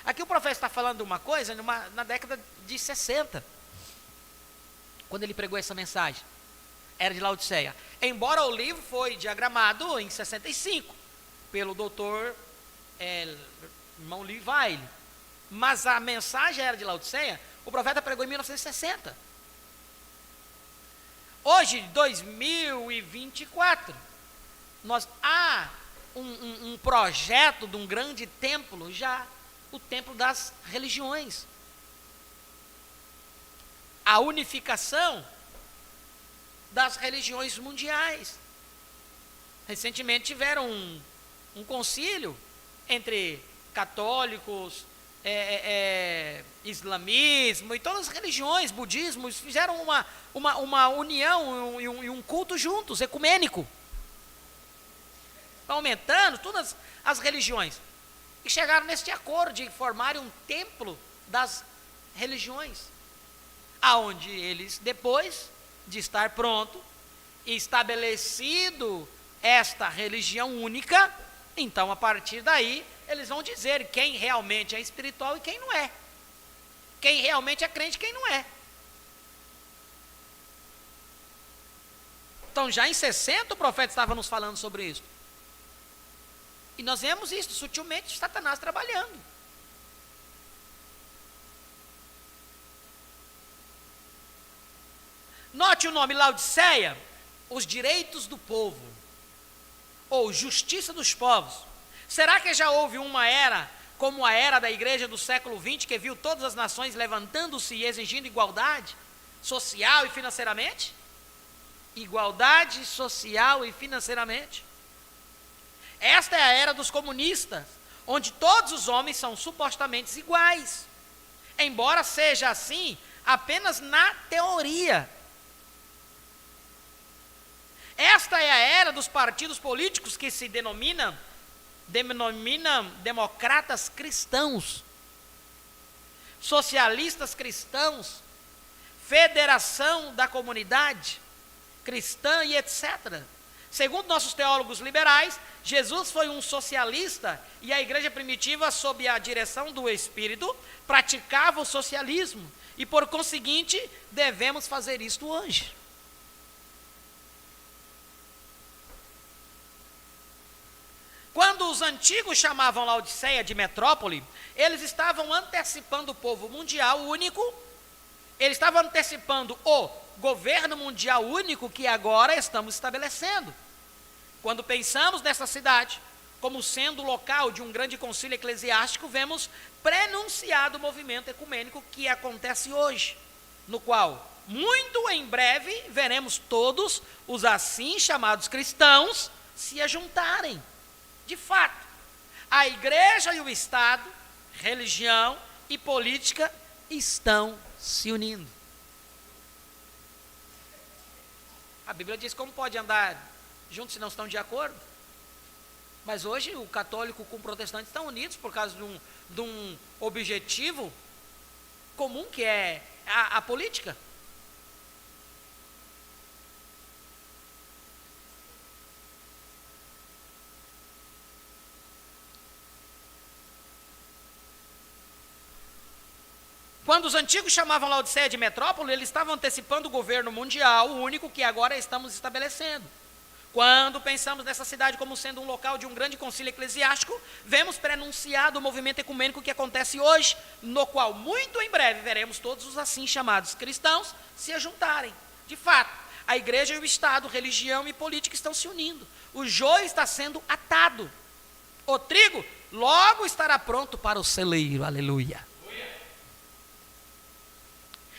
Aqui o profeta está falando de uma coisa na década de 60, quando ele pregou essa mensagem, era de Laodiceia. Embora o livro foi diagramado em 65, pelo doutor irmão Levi, mas a mensagem era de Laodiceia, o profeta pregou em 1960. Hoje, 2024, há um projeto de um grande templo já, o templo das religiões. A unificação das religiões mundiais. Recentemente tiveram um concílio entre católicos, islamismo e todas as religiões, budismo, fizeram uma união e um culto juntos, ecumênico. Aumentando todas as religiões. E chegaram neste acordo de formarem um templo das religiões, aonde eles, depois de estar pronto e estabelecido esta religião única, então a partir daí eles vão dizer quem realmente é espiritual e quem não é, quem realmente é crente e quem não é. Então já em 60 o profeta estava nos falando sobre isso. E nós vemos isso sutilmente, Satanás trabalhando. Note o nome Laodiceia, os direitos do povo, ou justiça dos povos. Será que já houve uma era, como a era da igreja do século XX, que viu todas as nações levantando-se e exigindo igualdade social e financeiramente? Igualdade social e financeiramente. Esta é a era dos comunistas, onde todos os homens são supostamente iguais, embora seja assim apenas na teoria. Esta é a era dos partidos políticos que se denominam democratas cristãos, socialistas cristãos, federação da comunidade cristã e etc. Segundo nossos teólogos liberais, Jesus foi um socialista e a igreja primitiva, sob a direção do Espírito, praticava o socialismo e, por conseguinte, devemos fazer isto hoje. Quando os antigos chamavam Laodiceia de metrópole, eles estavam antecipando o povo mundial único, eles estavam antecipando o governo mundial único que agora estamos estabelecendo. Quando pensamos nessa cidade como sendo o local de um grande concílio eclesiástico, vemos prenunciado o movimento ecumênico que acontece hoje, no qual, muito em breve, veremos todos os assim chamados cristãos se ajuntarem. De fato, a igreja e o Estado, religião e política estão se unindo. A Bíblia diz como pode andar juntos se não estão de acordo. Mas hoje o católico com o protestante estão unidos por causa de um objetivo comum, que é a política. Quando os antigos chamavam Laodiceia de metrópole, eles estavam antecipando o governo mundial, o único que agora estamos estabelecendo. Quando pensamos nessa cidade como sendo um local de um grande concílio eclesiástico, vemos prenunciado o movimento ecumênico que acontece hoje, no qual muito em breve veremos todos os assim chamados cristãos se ajuntarem. De fato, a igreja e o Estado, religião e política estão se unindo. O joio está sendo atado. O trigo logo estará pronto para o celeiro. Aleluia.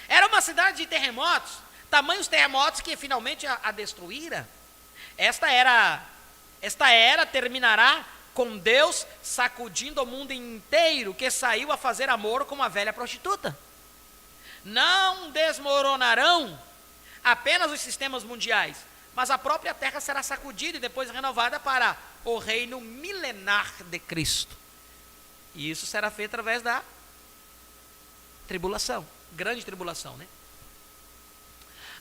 Era uma cidade de terremotos, tamanhos terremotos que finalmente a destruíra. Esta era terminará com Deus sacudindo o mundo inteiro que saiu a fazer amor com uma velha prostituta. Não desmoronarão apenas os sistemas mundiais, mas a própria terra será sacudida e depois renovada para o reino milenar de Cristo. E isso será feito através da tribulação, grande tribulação, né?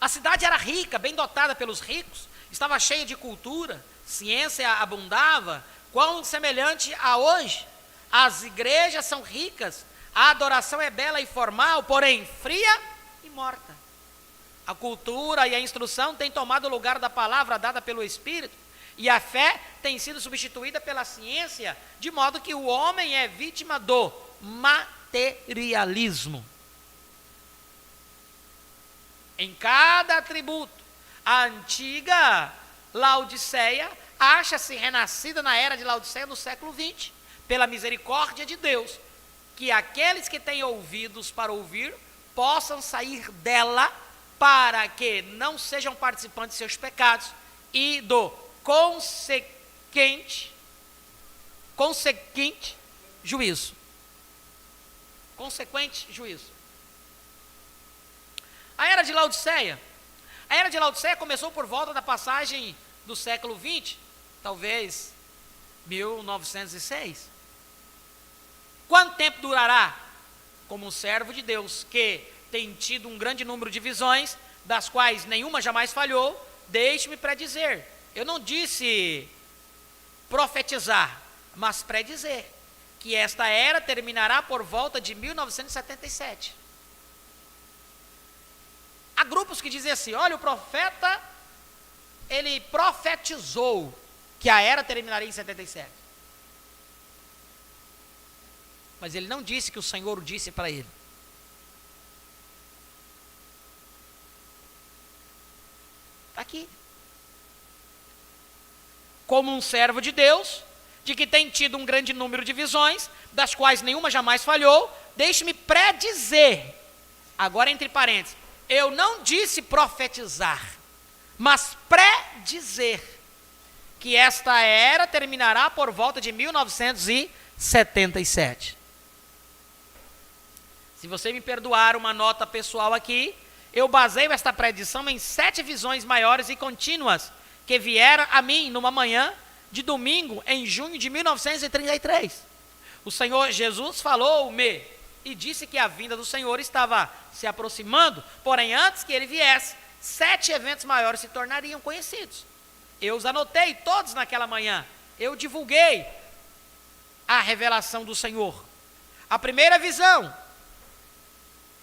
A cidade era rica, bem dotada pelos ricos, estava cheia de cultura, ciência abundava, quão semelhante a hoje. As igrejas são ricas, a adoração é bela e formal, porém fria e morta. A cultura e a instrução têm tomado o lugar da palavra dada pelo Espírito, e a fé tem sido substituída pela ciência, de modo que o homem é vítima do materialismo. Em cada atributo, a antiga Laodiceia acha-se renascida na era de Laodiceia no século XX, pela misericórdia de Deus, que aqueles que têm ouvidos para ouvir possam sair dela, para que não sejam participantes de seus pecados e do consequente juízo. Consequente juízo. A era de Laodiceia começou por volta da passagem do século XX, talvez 1906. Quanto tempo durará? Como um servo de Deus que tem tido um grande número de visões, das quais nenhuma jamais falhou, deixe-me predizer. Eu não disse profetizar, mas predizer que esta era terminará por volta de 1977. Há grupos que dizem assim: olha, o profeta, ele profetizou que a era terminaria em 77. Mas ele não disse que o Senhor disse para ele. Está aqui. Como um servo de Deus, de que tem tido um grande número de visões, das quais nenhuma jamais falhou, deixe-me predizer, agora entre parênteses, eu não disse profetizar, mas predizer, que esta era terminará por volta de 1977. Se você me perdoar uma nota pessoal aqui, eu baseio esta predição em 7 visões maiores e contínuas que vieram a mim numa manhã de domingo em junho de 1933. O Senhor Jesus falou-me e disse que a vinda do Senhor estava se aproximando, porém antes que ele viesse, 7 eventos maiores se tornariam conhecidos. Eu os anotei todos naquela manhã, eu divulguei a revelação do Senhor. A primeira visão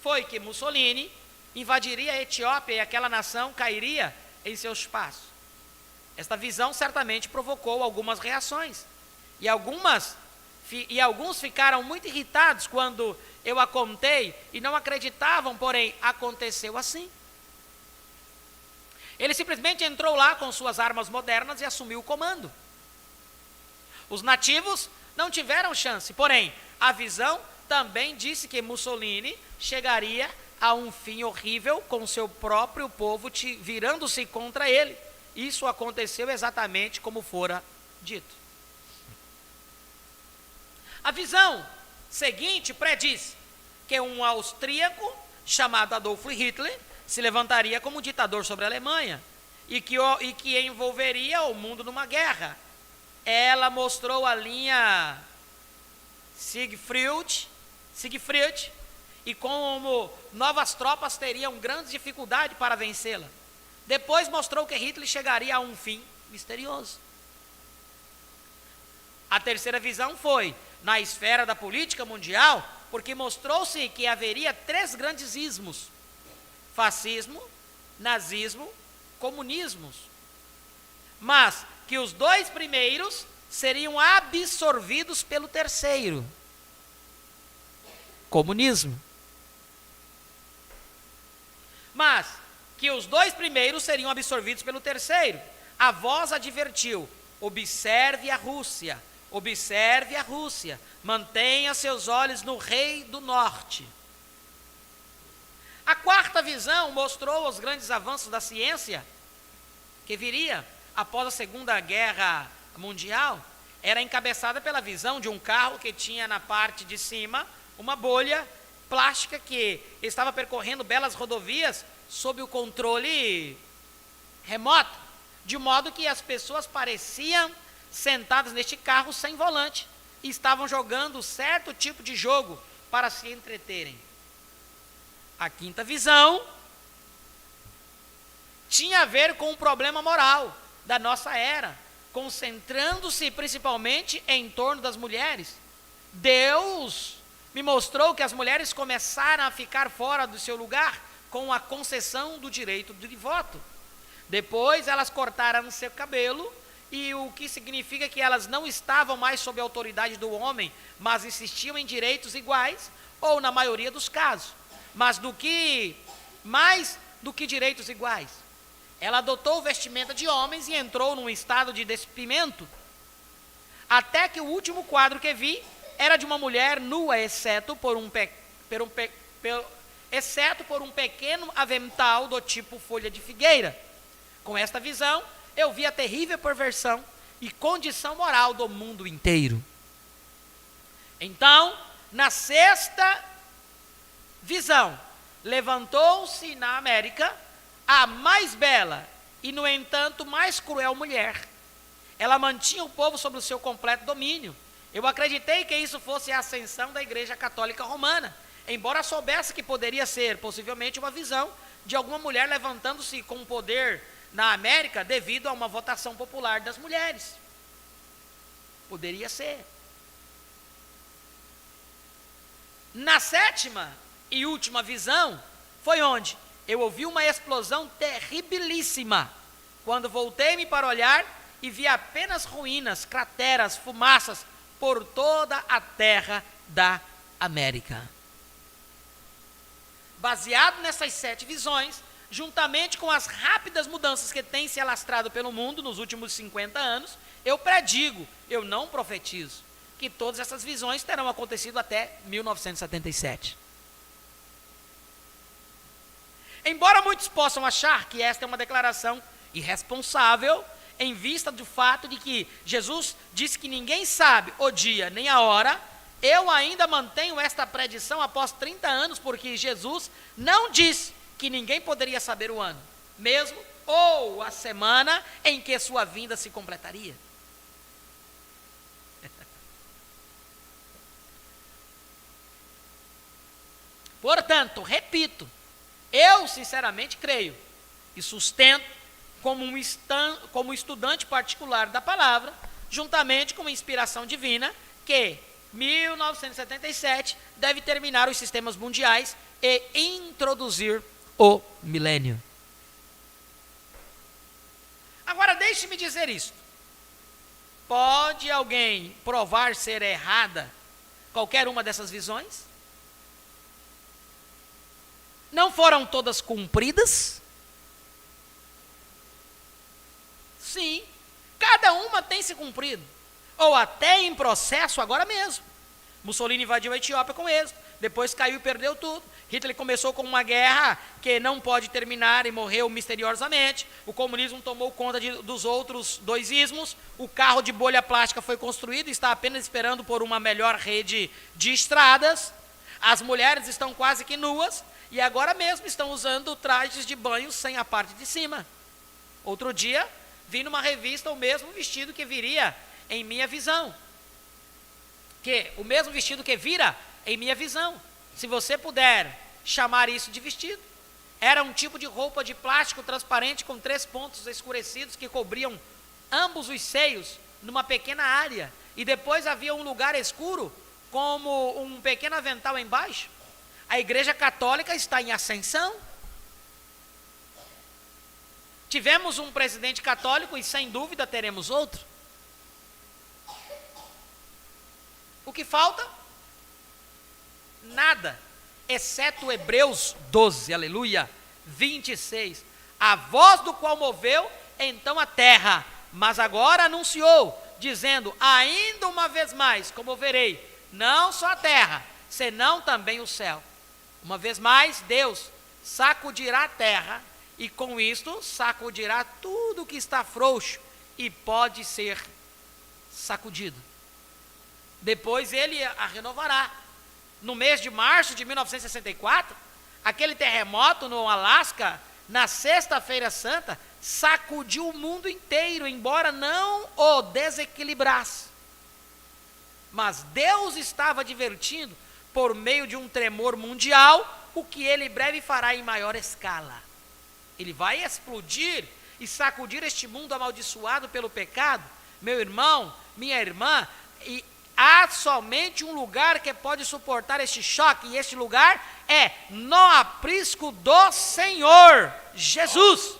foi que Mussolini invadiria a Etiópia e aquela nação cairia em seus passos. Esta visão certamente provocou algumas reações, e alguns ficaram muito irritados quando eu a contei e não acreditavam, porém aconteceu assim. Ele simplesmente entrou lá com suas armas modernas e assumiu o comando. Os nativos não tiveram chance, porém a visão também disse que Mussolini chegaria a um fim horrível com seu próprio povo virando-se contra ele. Isso aconteceu exatamente como fora dito. A visão seguinte prediz que um austríaco chamado Adolf Hitler se levantaria como ditador sobre a Alemanha e que envolveria o mundo numa guerra. Ela mostrou a linha Siegfried, e como novas tropas teriam grande dificuldade para vencê-la. Depois mostrou que Hitler chegaria a um fim misterioso. A terceira visão foi, na esfera da política mundial, porque mostrou-se que haveria 3 grandes ismos: fascismo, nazismo, comunismos. Mas que os 2 primeiros seriam absorvidos pelo terceiro: comunismo. Mas que os 2 primeiros seriam absorvidos pelo terceiro. A voz advertiu: observe a Rússia, observe a Rússia, mantenha seus olhos no rei do norte. A 4ª visão mostrou os grandes avanços da ciência que viria após a Segunda Guerra Mundial. Era encabeçada pela visão de um carro que tinha na parte de cima uma bolha plástica que estava percorrendo belas rodovias sob o controle remoto, de modo que as pessoas pareciam sentadas neste carro sem volante e estavam jogando certo tipo de jogo para se entreterem. A 5ª visão tinha a ver com um problema moral da nossa era, concentrando-se principalmente em torno das mulheres. Deus me mostrou que as mulheres começaram a ficar fora do seu lugar com a concessão do direito de voto. Depois elas cortaram seu cabelo, e o que significa que elas não estavam mais sob a autoridade do homem, mas insistiam em direitos iguais, ou na maioria dos casos, mais do que direitos iguais. Ela adotou vestimenta de homens e entrou num estado de despimento, até que o último quadro que vi era de uma mulher nua, exceto por um pequeno avental do tipo folha de figueira. Com esta visão, eu vi a terrível perversão e condição moral do mundo inteiro. Então, na 6ª visão, levantou-se na América a mais bela e, no entanto, mais cruel mulher. Ela mantinha o povo sob o seu completo domínio. Eu acreditei que isso fosse a ascensão da Igreja Católica Romana, embora soubesse que poderia ser, possivelmente, uma visão de alguma mulher levantando-se com poder na América devido a uma votação popular das mulheres. Poderia ser. Na 7ª e última visão, foi onde eu ouvi uma explosão terribilíssima. Quando voltei-me para olhar e vi apenas ruínas, crateras, fumaças por toda a terra da América. Baseado nessas 7 visões, juntamente com as rápidas mudanças que têm se alastrado pelo mundo nos últimos 50 anos, eu predigo, eu não profetizo, que todas essas visões terão acontecido até 1977. Embora muitos possam achar que esta é uma declaração irresponsável, em vista do fato de que Jesus disse que ninguém sabe o dia nem a hora, eu ainda mantenho esta predição após 30 anos, porque Jesus não disse que ninguém poderia saber o ano, mesmo, ou a semana em que sua vinda se completaria. Portanto, repito, eu sinceramente creio e sustento como estudante particular da palavra, juntamente com a inspiração divina, que 1977 deve terminar os sistemas mundiais e introduzir o milênio. Agora deixe-me dizer isto. Pode alguém provar ser errada qualquer uma dessas visões? Não foram todas cumpridas? Sim, cada uma tem se cumprido, ou até em processo agora mesmo. Mussolini invadiu a Etiópia com êxito, depois caiu e perdeu tudo. Hitler começou com uma guerra que não pode terminar e morreu misteriosamente. O comunismo tomou conta dos outros 2 ismos. O carro de bolha plástica foi construído e está apenas esperando por uma melhor rede de estradas. As mulheres estão quase que nuas e agora mesmo estão usando trajes de banho sem a parte de cima. Outro dia, vi numa revista o mesmo vestido que viria em minha visão. O mesmo vestido que vira em minha visão, se você puder chamar isso de vestido. Era um tipo de roupa de plástico transparente com 3 pontos escurecidos que cobriam ambos os seios numa pequena área. E depois havia um lugar escuro como um pequeno avental embaixo. A Igreja Católica está em ascensão. Tivemos um presidente católico e sem dúvida teremos outro. O que falta? Nada, exceto Hebreus 12, aleluia, 26. A voz do qual moveu então a terra, mas agora anunciou, dizendo: ainda uma vez mais comoverei, não só a terra, senão também o céu. Uma vez mais, Deus sacudirá a terra, e com isto sacudirá tudo que está frouxo e pode ser sacudido. Depois ele a renovará. No mês de março de 1964, aquele terremoto no Alasca, na Sexta-feira Santa, sacudiu o mundo inteiro, embora não o desequilibrasse. Mas Deus estava advertindo, por meio de um tremor mundial, o que ele em breve fará em maior escala. Ele vai explodir e sacudir este mundo amaldiçoado pelo pecado. Meu irmão, minha irmã, e há somente um lugar que pode suportar este choque, e este lugar é no aprisco do Senhor Jesus.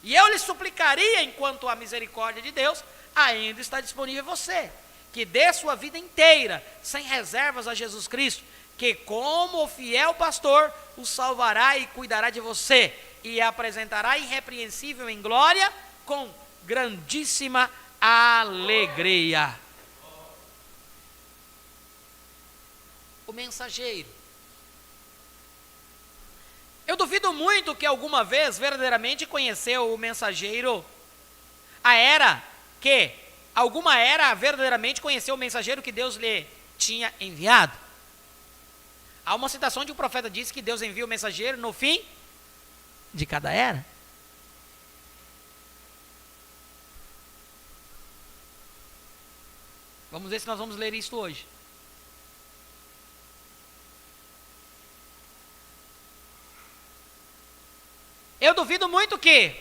E eu lhe suplicaria, enquanto a misericórdia de Deus ainda está disponível a você, que dê sua vida inteira, sem reservas, a Jesus Cristo, que como o fiel pastor, o salvará e cuidará de você, e apresentará irrepreensível em glória, com grandíssima alegria. O mensageiro. Eu duvido muito que alguma vez verdadeiramente conheceu o mensageiro, alguma era verdadeiramente conheceu o mensageiro que Deus lhe tinha enviado. Há uma citação de um profeta que diz que Deus envia o mensageiro no fim de cada era. Vamos ver se nós vamos ler isso hoje. Eu duvido muito que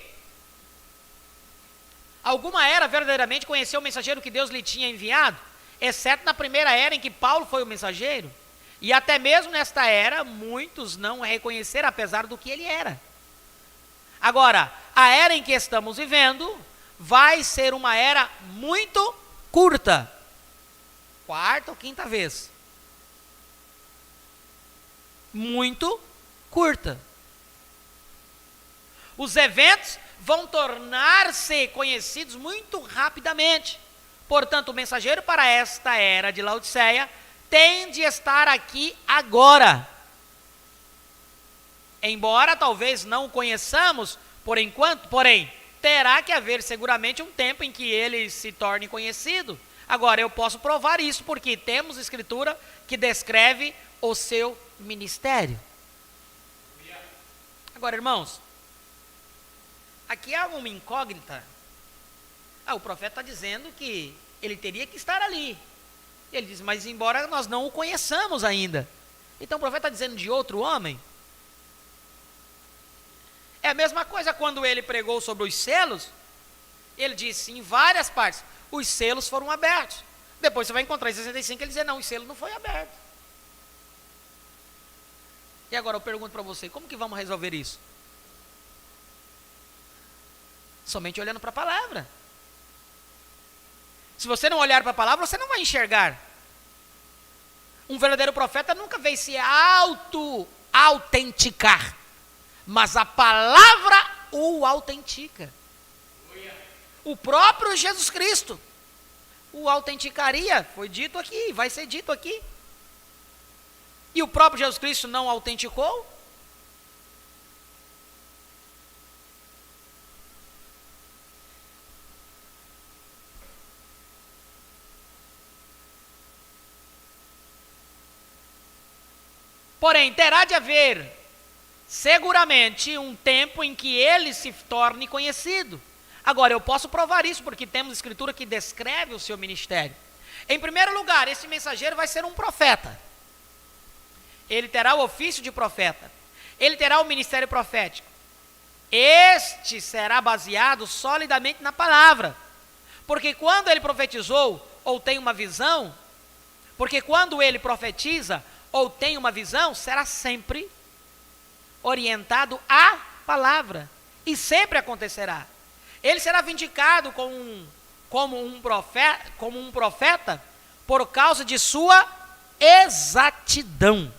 alguma era verdadeiramente conheceu o mensageiro que Deus lhe tinha enviado, exceto na primeira era em que Paulo foi o mensageiro. E até mesmo nesta era, muitos não o reconheceram, apesar do que ele era. Agora, a era em que estamos vivendo vai ser uma era muito curta. Quarta ou quinta vez. Muito curta. Os eventos vão tornar-se conhecidos muito rapidamente. Portanto, o mensageiro para esta era de Laodiceia tem de estar aqui agora. Embora talvez não o conheçamos por enquanto, porém, terá que haver seguramente um tempo em que ele se torne conhecido. Agora, eu posso provar isso porque temos escritura que descreve o seu ministério. Agora, irmãos, aqui há uma incógnita. O profeta está dizendo que ele teria que estar ali. Ele diz, mas embora nós não o conheçamos ainda. Então o profeta está dizendo de outro homem. É a mesma coisa quando ele pregou sobre os selos. Ele disse em várias partes, os selos foram abertos. Depois você vai encontrar em 65, ele diz, não, o selo não foi aberto. E agora eu pergunto para você, como que vamos resolver isso? Somente olhando para a palavra. Se você não olhar para a palavra, você não vai enxergar. Um verdadeiro profeta nunca veio se autenticar, mas a palavra o autentica. O próprio Jesus Cristo o autenticaria, foi dito aqui, vai ser dito aqui. E o próprio Jesus Cristo não autenticou? Porém, terá de haver, seguramente, um tempo em que ele se torne conhecido. Agora, eu posso provar isso, porque temos escritura que descreve o seu ministério. Em primeiro lugar, esse mensageiro vai ser um profeta. Ele terá o ofício de profeta. Ele terá o ministério profético. Este será baseado solidamente na palavra. Porque quando ele profetizou, ou tem uma visão, Porque quando ele profetiza ou tem uma visão, será sempre orientado à palavra. E sempre acontecerá. Ele será vindicado como um profeta por causa de sua exatidão.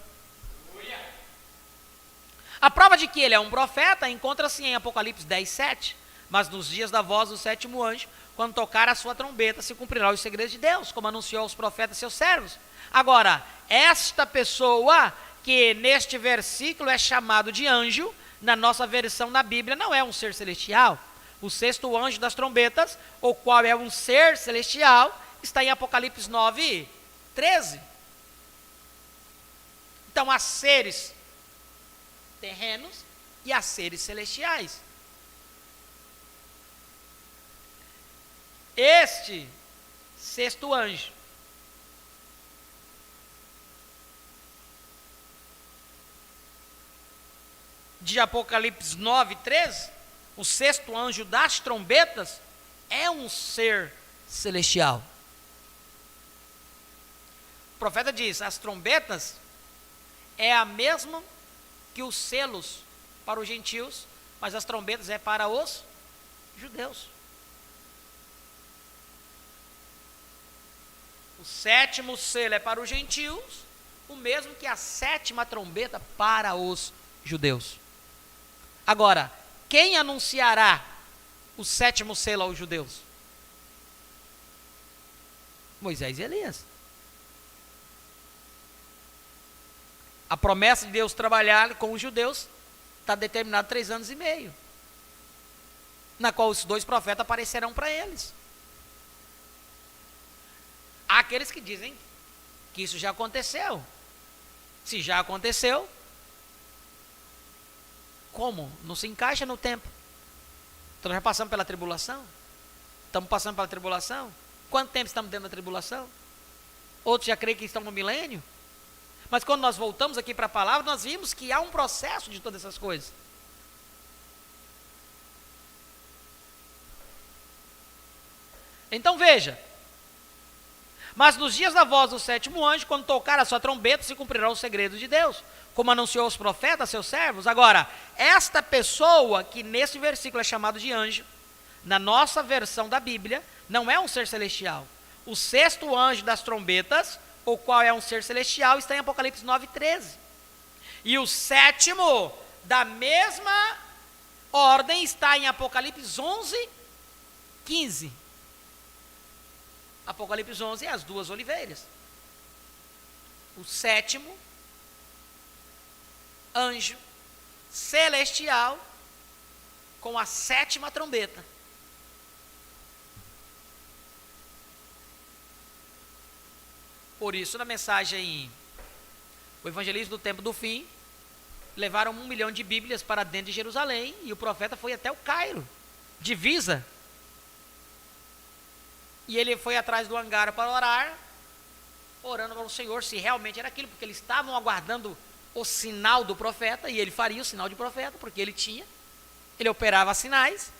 A prova de que ele é um profeta encontra-se em Apocalipse 10:7. Mas nos dias da voz do sétimo anjo, quando tocar a sua trombeta, se cumprirá os segredos de Deus, como anunciou aos profetas seus servos. Agora, esta pessoa que neste versículo é chamado de anjo, na nossa versão na Bíblia, não é um ser celestial. O sexto anjo das trombetas, o qual é um ser celestial, está em Apocalipse 9:13. Então, há seres terrenos e há seres celestiais. Este sexto anjo de Apocalipse 9:13, o sexto anjo das trombetas, é um ser celestial. O profeta diz: as trombetas é a mesma que os selos para os gentios, mas as trombetas é para os judeus. O sétimo selo é para os gentios, o mesmo que a sétima trombeta para os judeus. Agora, quem anunciará o sétimo selo aos judeus? Moisés e Elias. A promessa de Deus trabalhar com os judeus está determinada 3 anos e meio, na qual os 2 profetas aparecerão para eles. Há aqueles que dizem que isso já aconteceu. Se já aconteceu, como? Não se encaixa no tempo. Então nós já passamos pela tribulação. Estamos passando pela tribulação. Quanto tempo estamos dentro da tribulação? Outros já creem que estão no milênio. Mas quando nós voltamos aqui para a palavra, nós vimos que há um processo de todas essas coisas. Então veja. Mas nos dias da voz do sétimo anjo, quando tocar a sua trombeta, se cumprirá o segredo de Deus, como anunciou aos profetas, seus servos. Agora, esta pessoa que nesse versículo é chamado de anjo, na nossa versão da Bíblia, não é um ser celestial. O sexto anjo das trombetas, o qual é um ser celestial, está em Apocalipse 9:13. E o sétimo, da mesma ordem, está em Apocalipse 11:15. Apocalipse 11 é as 2 oliveiras. O sétimo anjo celestial com a sétima trombeta. Por isso, na mensagem O Evangelismo do Tempo do Fim, levaram 1 milhão de Bíblias para dentro de Jerusalém e o profeta foi até o Cairo, divisa. E ele foi atrás do hangar para orar, orando para o Senhor se realmente era aquilo, porque eles estavam aguardando o sinal do profeta, e ele faria o sinal de profeta, porque ele operava sinais,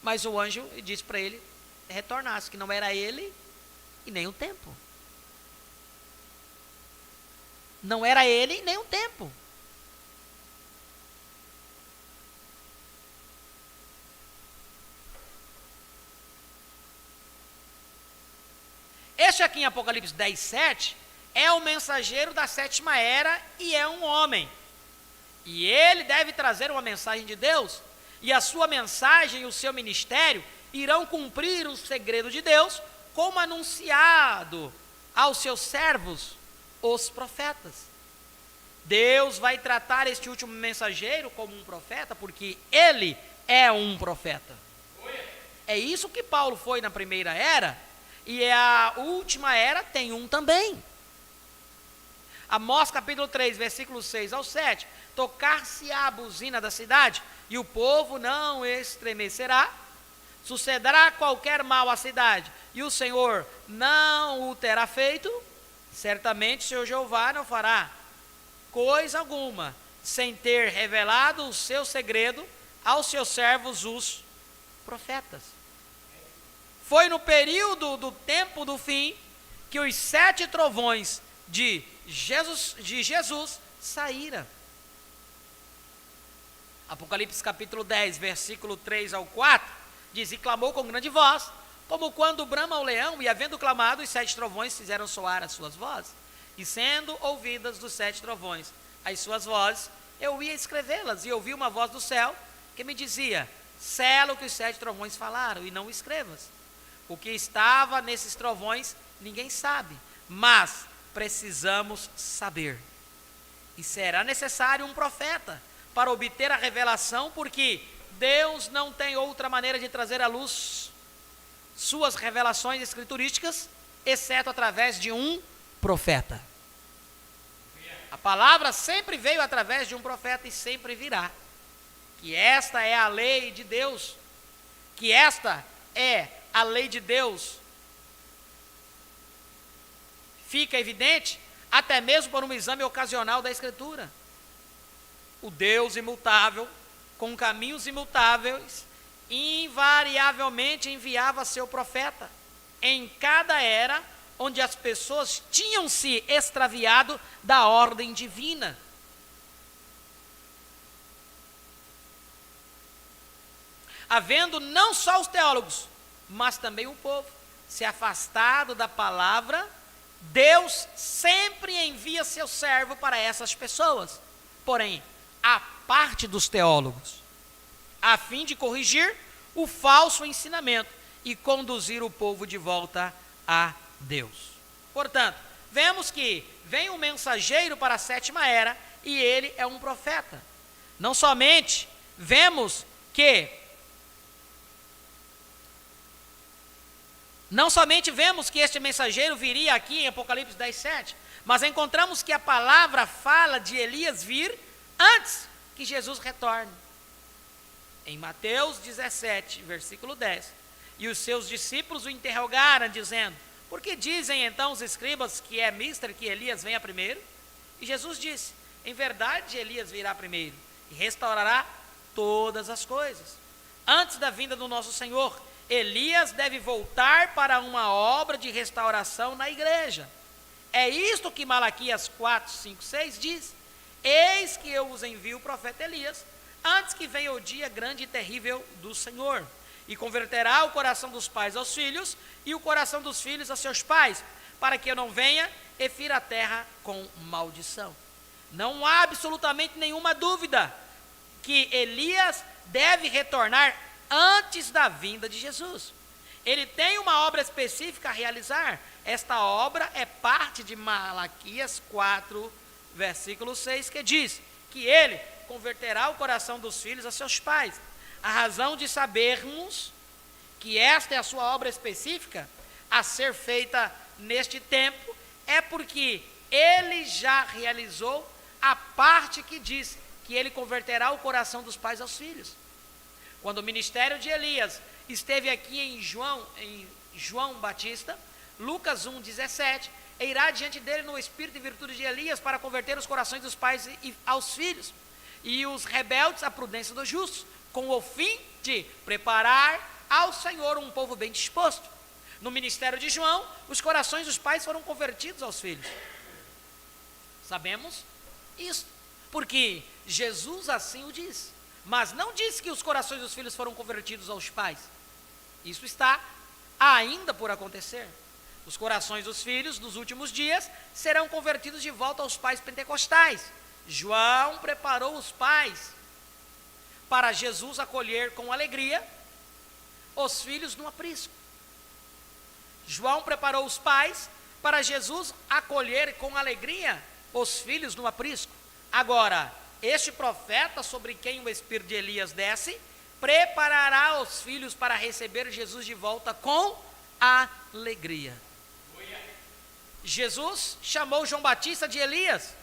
mas o anjo disse para ele retornasse, que não era ele e nem o tempo. Não era ele e nem o tempo. Este aqui em Apocalipse 10:7 é o mensageiro da sétima era e é um homem. E ele deve trazer uma mensagem de Deus, e a sua mensagem e o seu ministério irão cumprir o segredo de Deus, como anunciado aos seus servos, os profetas. Deus vai tratar este último mensageiro como um profeta, porque ele é um profeta. É isso que Paulo foi na primeira era, e a última era tem um também. Amós capítulo 3, versículos 6 ao 7. Tocar-se-á a buzina da cidade, e o povo não estremecerá. Sucederá qualquer mal à cidade, e o Senhor não o terá feito. Certamente o Senhor Jeová não fará coisa alguma, sem ter revelado o seu segredo aos seus servos, os profetas. Foi no período do tempo do fim que os 7 trovões de Jesus saíram. Apocalipse capítulo 10, versículo 3 ao 4, diz: e clamou com grande voz, como quando brama o leão, e havendo clamado, os 7 trovões fizeram soar as suas vozes, e sendo ouvidas dos 7 trovões as suas vozes, eu ia escrevê-las, e ouvi uma voz do céu, que me dizia: sela o que os 7 trovões falaram, e não escrevas. O que estava nesses trovões, ninguém sabe, mas precisamos saber. E será necessário um profeta para obter a revelação, porque Deus não tem outra maneira de trazer à luz suas revelações escriturísticas, exceto através de um profeta. A palavra sempre veio através de um profeta e sempre virá. Que esta é a lei de Deus, que esta é a lei de Deus, fica evidente até mesmo por um exame ocasional da Escritura. O Deus imutável, com caminhos imutáveis, invariavelmente enviava seu profeta em cada era onde as pessoas tinham se extraviado da ordem divina. Havendo não só os teólogos, mas também o povo se afastado da palavra, Deus sempre envia seu servo para essas pessoas, porém, a parte dos teólogos, a fim de corrigir o falso ensinamento e conduzir o povo de volta a Deus. Portanto, vemos que vem um mensageiro para a 7ª era e ele é um profeta. Não somente vemos que este mensageiro viria aqui em Apocalipse 10:7, mas encontramos que a palavra fala de Elias vir antes que Jesus retorne. Em Mateus 17, versículo 10, e os seus discípulos o interrogaram, dizendo: por que dizem então os escribas que é mister que Elias venha primeiro? E Jesus disse: em verdade Elias virá primeiro e restaurará todas as coisas. Antes da vinda do nosso Senhor, Elias deve voltar para uma obra de restauração na igreja. É isto que Malaquias 4, 5, 6 diz: eis que eu vos envio o profeta Elias, antes que venha o dia grande e terrível do Senhor, e converterá o coração dos pais aos filhos, e o coração dos filhos a seus pais, para que eu não venha e fira a terra com maldição. Não há absolutamente nenhuma dúvida que Elias deve retornar antes da vinda de Jesus. Ele tem uma obra específica a realizar. Esta obra é parte de Malaquias 4, versículo 6, que diz que ele converterá o coração dos filhos a seus pais. A razão de sabermos que esta é a sua obra específica a ser feita neste tempo é porque ele já realizou a parte que diz que ele converterá o coração dos pais aos filhos. Quando o ministério de Elias esteve aqui em João Batista, Lucas 1,17, irá diante dele no espírito e virtude de Elias para converter os corações dos pais aos filhos, e os rebeldes à prudência dos justos, com o fim de preparar ao Senhor um povo bem disposto. No ministério de João, os corações dos pais foram convertidos aos filhos. Sabemos isso, porque Jesus assim o diz. Mas não disse que os corações dos filhos foram convertidos aos pais. Isso está ainda por acontecer. Os corações dos filhos dos últimos dias serão convertidos de volta aos pais pentecostais. João preparou os pais para Jesus acolher com alegria os filhos no aprisco. João preparou os pais para Jesus acolher com alegria os filhos no aprisco. Agora, este profeta sobre quem o espírito de Elias desce, preparará os filhos para receber Jesus de volta com alegria. Jesus chamou João Batista de Elias.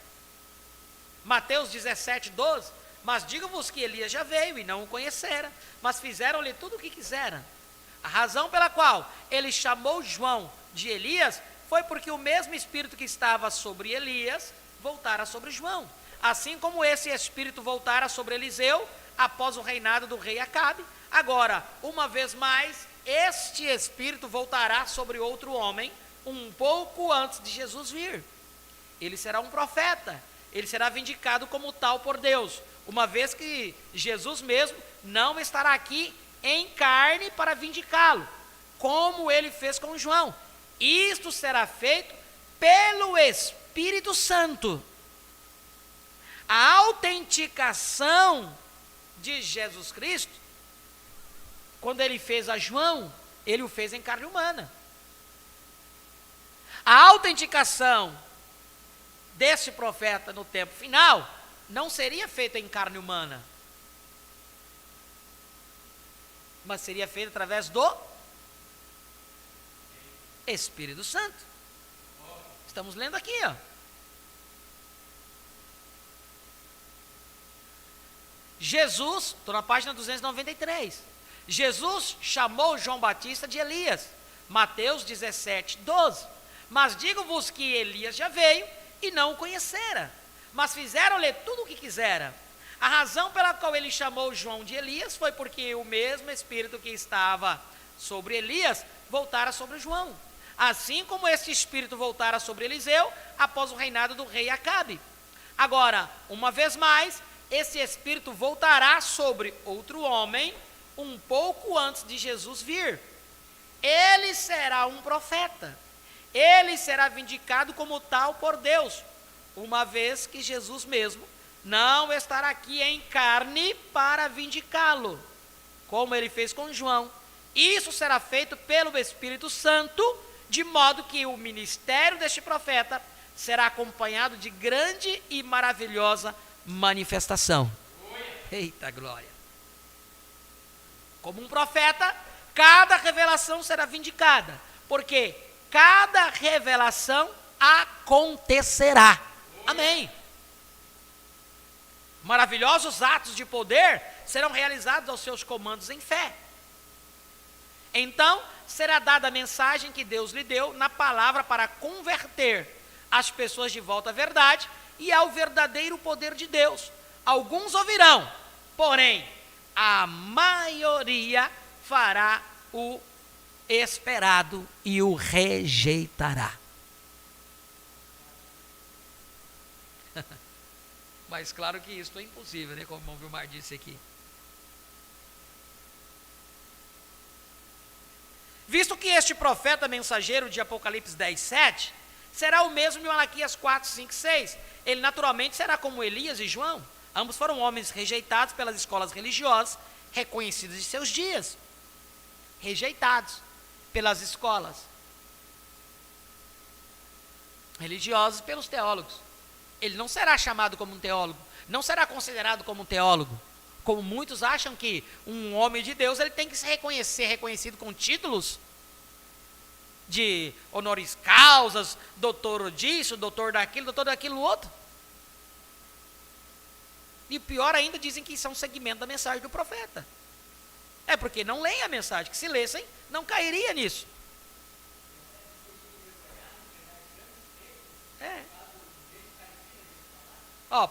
Mateus 17, 12. Mas digo-vos que Elias já veio e não o conheceram, mas fizeram-lhe tudo o que quiseram. A razão pela qual ele chamou João de Elias foi porque o mesmo espírito que estava sobre Elias voltara sobre João. Assim como esse espírito voltara sobre Eliseu após o reinado do rei Acabe, agora, uma vez mais, este espírito voltará sobre outro homem, um pouco antes de Jesus vir. Ele será um profeta, ele será vindicado como tal por Deus, uma vez que Jesus mesmo não estará aqui em carne para vindicá-lo, como ele fez com João. Isto será feito pelo Espírito Santo. A autenticação de Jesus Cristo, quando ele fez a João, ele o fez em carne humana. A autenticação desse profeta no tempo final não seria feita em carne humana, mas seria feita através do Espírito Santo. Estamos lendo aqui, ó. Jesus, estou na página 293. Jesus chamou João Batista de Elias. Mateus 17, 12. Mas digo-vos que Elias já veio e não o conhecera, mas fizeram-lhe tudo o que quisera. A razão pela qual ele chamou João de Elias foi porque o mesmo Espírito que estava sobre Elias voltara sobre João, assim como esse Espírito voltara sobre Eliseu após o reinado do rei Acabe. Agora, uma vez mais, esse Espírito voltará sobre outro homem um pouco antes de Jesus vir. Ele será um profeta. Ele será vindicado como tal por Deus, uma vez que Jesus mesmo não estará aqui em carne para vindicá-lo, como ele fez com João. Isso será feito pelo Espírito Santo, de modo que o ministério deste profeta será acompanhado de grande e maravilhosa manifestação. Eita glória! Como um profeta, cada revelação será vindicada, porque cada revelação acontecerá. Amém. Maravilhosos atos de poder serão realizados aos seus comandos em fé. Então, será dada a mensagem que Deus lhe deu na palavra para converter as pessoas de volta à verdade e ao verdadeiro poder de Deus. Alguns ouvirão, porém, a maioria fará o esperado e o rejeitará. Mas claro que isso é impossível, né? Como o Vilmar disse aqui. Visto que este profeta mensageiro de Apocalipse 10, 7, será o mesmo de Malaquias 4, 5, 6. Ele naturalmente será como Elias e João. Ambos foram homens rejeitados pelas escolas religiosas, reconhecidos de seus dias. Rejeitados pelas escolas religiosas e pelos teólogos. Ele não será chamado como um teólogo, não será considerado como um teólogo, como muitos acham que um homem de Deus ele tem que ser reconhecido com títulos de honoris causas, doutor disso, doutor daquilo outro. E pior ainda, dizem que isso é um segmento da mensagem do profeta. É porque não leem a mensagem, que se lessem, não cairia nisso.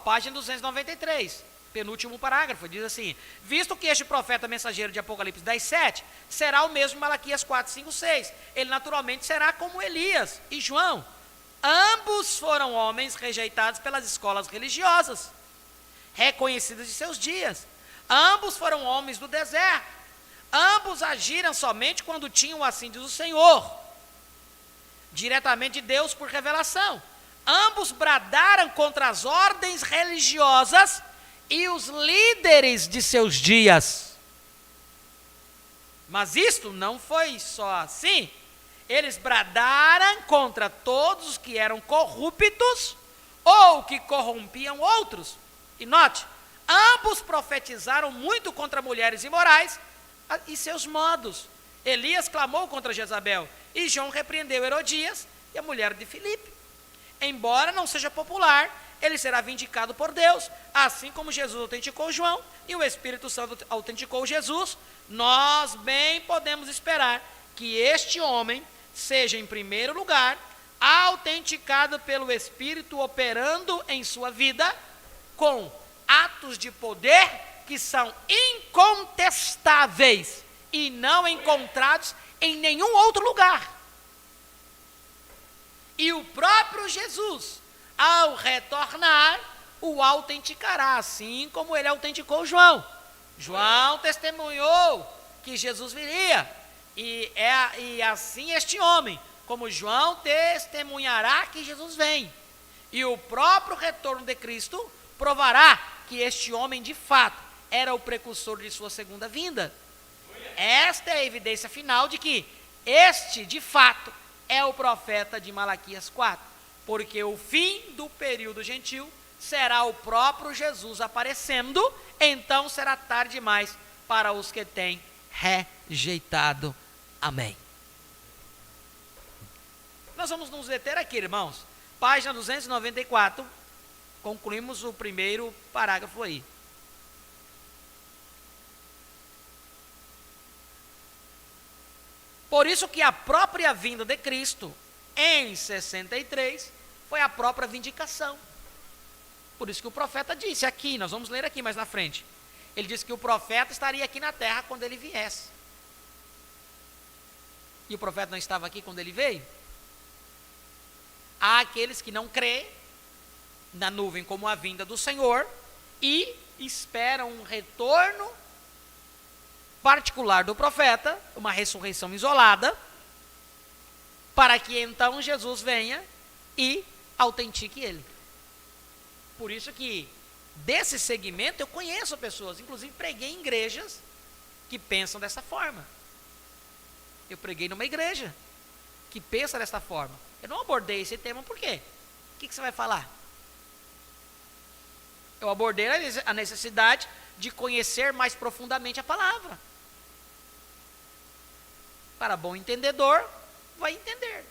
Página 293, penúltimo parágrafo, diz assim: visto que este profeta mensageiro de Apocalipse 10, 7, será o mesmo Malaquias 4, 5, 6. Ele naturalmente será como Elias e João. Ambos foram homens rejeitados pelas escolas religiosas, reconhecidos de seus dias. Ambos foram homens do deserto. Ambos agiram somente quando tinham assim diz o Senhor, diretamente de Deus por revelação. Ambos bradaram contra as ordens religiosas e os líderes de seus dias. Mas isto não foi só assim. Eles bradaram contra todos os que eram corruptos ou que corrompiam outros. E note, ambos profetizaram muito contra mulheres imorais e seus modos. Elias clamou contra Jezabel e João repreendeu Herodias e a mulher de Filipe. Embora não seja popular, ele será vindicado por Deus, assim como Jesus autenticou João e o Espírito Santo autenticou Jesus. Nós bem podemos esperar que este homem seja, em primeiro lugar, autenticado pelo Espírito operando em sua vida com atos de poder que são incontestáveis e não encontrados em nenhum outro lugar. E o próprio Jesus, ao retornar, o autenticará, assim como ele autenticou João. João testemunhou que Jesus viria, e assim este homem, como João, testemunhará que Jesus vem. E o próprio retorno de Cristo provará que este homem, de fato, era o precursor de sua segunda vinda. Esta é a evidência final de que este, de fato, é o profeta de Malaquias 4, porque o fim do período gentil será o próprio Jesus aparecendo, então será tarde demais para os que têm rejeitado. Amém. Nós vamos nos deter aqui, irmãos. Página 294, concluímos o primeiro parágrafo aí. Por isso que a própria vinda de Cristo, em 63, foi a própria vindicação. Por isso que o profeta disse aqui, nós vamos ler aqui mais na frente. Ele disse que o profeta estaria aqui na terra quando ele viesse. E o profeta não estava aqui quando ele veio? Há aqueles que não creem na nuvem como a vinda do Senhor e esperam um retorno particular do profeta, uma ressurreição isolada, para que então Jesus venha e autentique ele. Por isso que desse segmento eu conheço pessoas, inclusive preguei em igrejas que pensam dessa forma. Eu preguei numa igreja que pensa dessa forma. Eu não abordei esse tema por quê? O que você vai falar? Eu abordei a necessidade de conhecer mais profundamente a palavra. Para bom entendedor, vai entender.